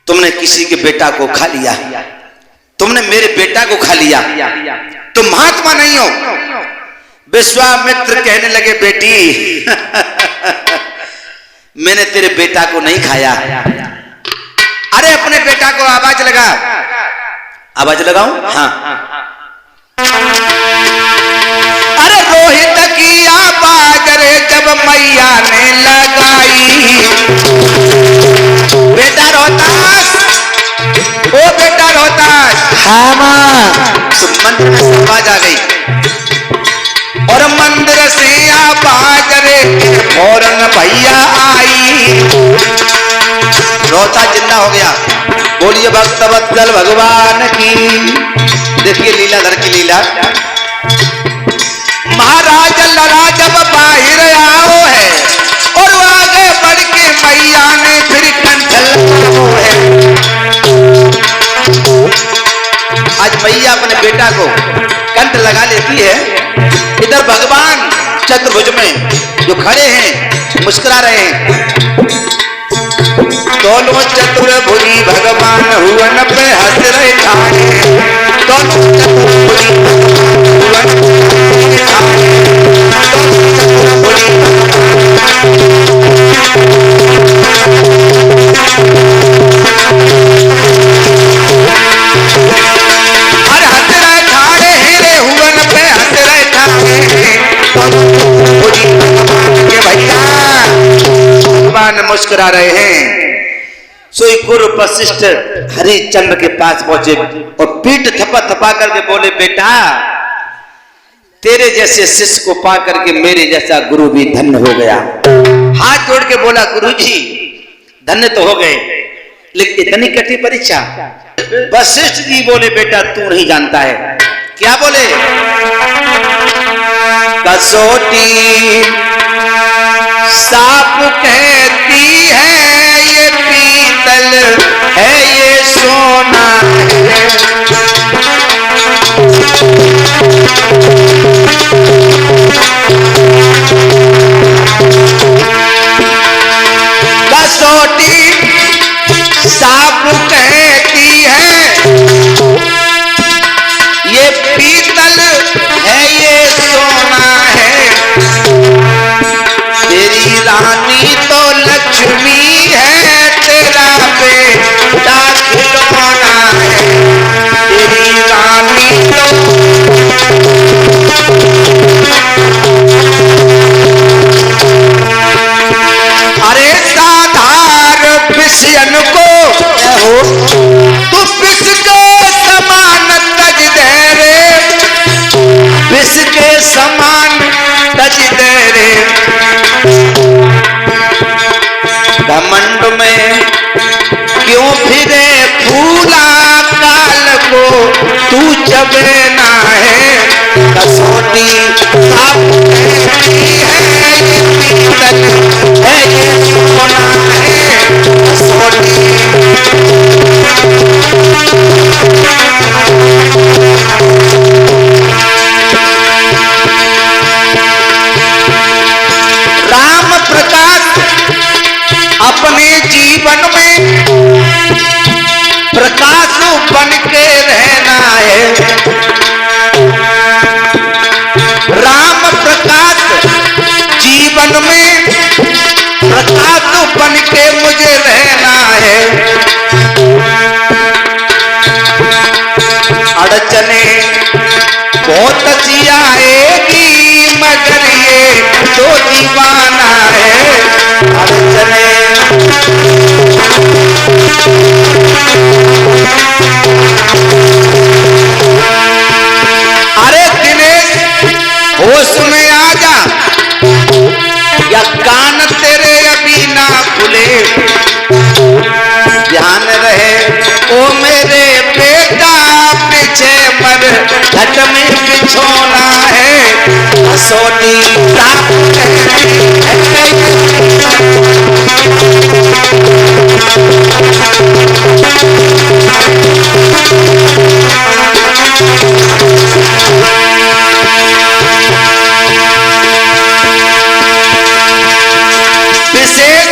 तुमने किसी के बेटा को खा लिया, तुमने मेरे बेटा को खा लिया, तुम महात्मा नहीं हो। विश्वामित्र कहने लगे, बेटी मैंने तेरे बेटा को नहीं खाया। अरे अपने बेटा को आवाज लगा। आवाज लगाऊं? हाँ। अरे रोहित की आवाज रे जब मैया ने लगाई, बेटा रोहतास, ओ बेटा रोहतास। हाँ माँ। तो मंदिर में से आवाज आ गई, और मंदिर से आवाज रे फौरन भैया आई। रोहतास जिंदा हो गया। बोलिए भक्तवत्सल भगवान की। देखिए लीलाधर की लीला। महाराज लड़ा जब बाहर आओ है, और आगे बढ़ के मैया ने फिर कंठ लगाओ है। आज मैया अपने बेटा को कंठ लगा लेती है। इधर भगवान चतुर्भुज में जो खड़े हैं मुस्कुरा रहे हैं। दोनों चतुर्भुजी भगवान हुवन पे हंस रहे ठाणे। दोनों चतुर्भुजी भगवान हुवन पे हंस रहे ठाणे रे हुवन पे हंस रहे ठाणे। के भैया भगवान मुस्कुरा रहे हैं। सोई गुरु वशिष्ठ हरिश्चंद्र के पास पहुंचे और पीठ थपा थपा करके बोले, बेटा तेरे जैसे शिष्य को पा करके मेरे जैसा गुरु भी धन्य हो गया। हाथ जोड़ के बोला, गुरुजी धन्य तो हो गए, लेकिन इतनी कठिन परीक्षा। वशिष्ठ जी बोले, बेटा तू नहीं जानता है। क्या बोले? कसौटी साप कहती है ये पीतल है ये सोना है। कसौटी साप कहती है ये पीतल है ये सोना है। तेरी रानी तो लक्ष्मी है, तेरा बेटा खिलौना है। तेरी रानी तो अरे साधार पिसियन को तू पिस के समान तज दे रे, पिस के समान तज दे रे। घमंड में क्यों फिरे तू चबे ना है कसौटी साफ कहती है ये पीतल है ये सोना है कसौटी। राम प्रकाश अपने जीवन में प्रकाश बन के रहना है। राम प्रकाश जीवन में प्रकाश बन के मुझे रहना है। अड़चने बहुत सी आएगी मगर ये तो दीवाना है। अड़चने अरे दिनेश होश में आ जा या कान तेरे अभी ना खुले। ध्यान रहे ओ मेरे बेटा पीछे मर घट में बिछोना है कसौटी साफ कहती है। विशेष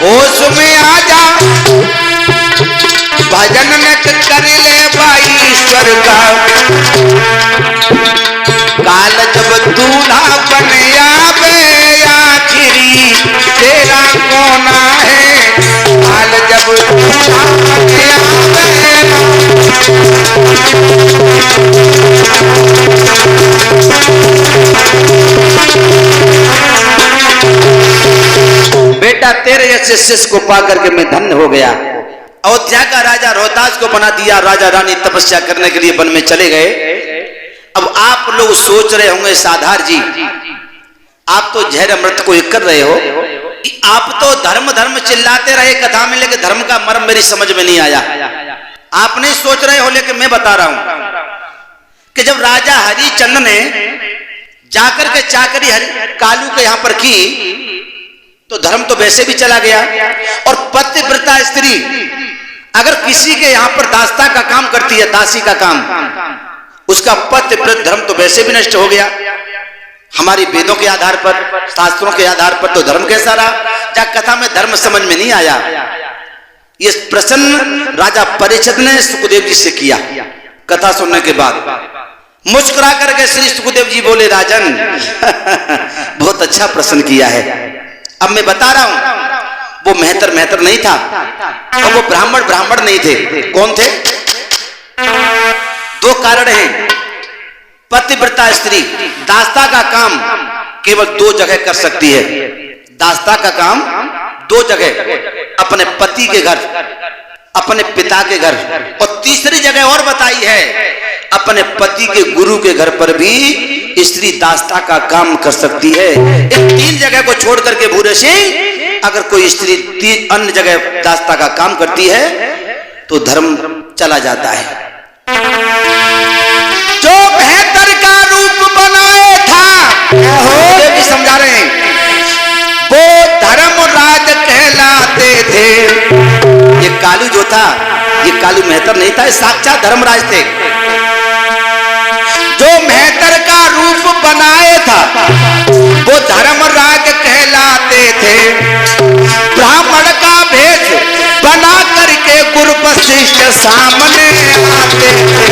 होश में आ जा भजन न कर ले भाई ईश्वर का। काल जब दूल्हा बन आवे आखिरी तेरा कोना है। काल जब दूल्हा बन बेटा तेरे जैसे शिष्य को पा करके मैं धन्य हो गया। अयोध्या का राजा रोहतास को बना दिया। राजा रानी तपस्या करने के लिए वन में चले गए। अब आप लोग सोच रहे होंगे साधार जी आप तो जहर अमृत को एक कर रहे हो कि आप तो धर्म धर्म चिल्लाते रहे कथा में, लेकिन धर्म का मर्म मेरी समझ में नहीं आया। आप नहीं सोच रहे हो लेकिन मैं बता रहा हूं कि जब राजा हरिचंद्र ने जाकर के चाकरी कालू के यहां पर की तो धर्म तो वैसे भी चला गया। और पतिव्रता स्त्री अगर किसी के यहां पर दास्ता का काम करती है, दासी का काम, उसका पतिव्रत धर्म तो वैसे भी नष्ट हो गया। हमारी वेदों के आधार पर, शास्त्रों के आधार पर तो धर्म कैसा रहा। जब कथा में धर्म समझ में नहीं आया। ये प्रश्न राजा परीक्षित ने सुखदेव जी से किया। कथा सुनने के बाद मुस्कुरा करके श्री सुखदेव जी बोले, राजन बहुत अच्छा प्रश्न किया है। अब मैं बता रहा हूं वो मेहतर नहीं था और वो ब्राह्मण नहीं थे। कौन थे? दो कारण हैं। पतिव्रता स्त्री दास्ता का काम केवल दो जगह कर सकती है। दास्ता का काम दो जगह, अपने पति के घर, अपने पिता के घर, और तीसरी जगह और बताई है अपने पति के गुरु के घर पर भी स्त्री दास्ता का काम कर सकती है। इन तीन जगह को छोड़ करके भूरे सिंह अगर कोई स्त्री अन्य जगह दास्ता का काम करती है तो धर्म चला जाता है। जो बेहतर का रूप बनाए था देव जी समझा रहे हैं वो धर्मराज कहलाते थे। ये कालू जो था ये कालू मेहतर नहीं था, ये साक्षात धर्मराज थे। जो मेहतर का रूप बनाए था वो धर्मराज कहलाते थे। ब्राह्मण का भेष बना करके गुरु वशिष्ठ सामने आते थे।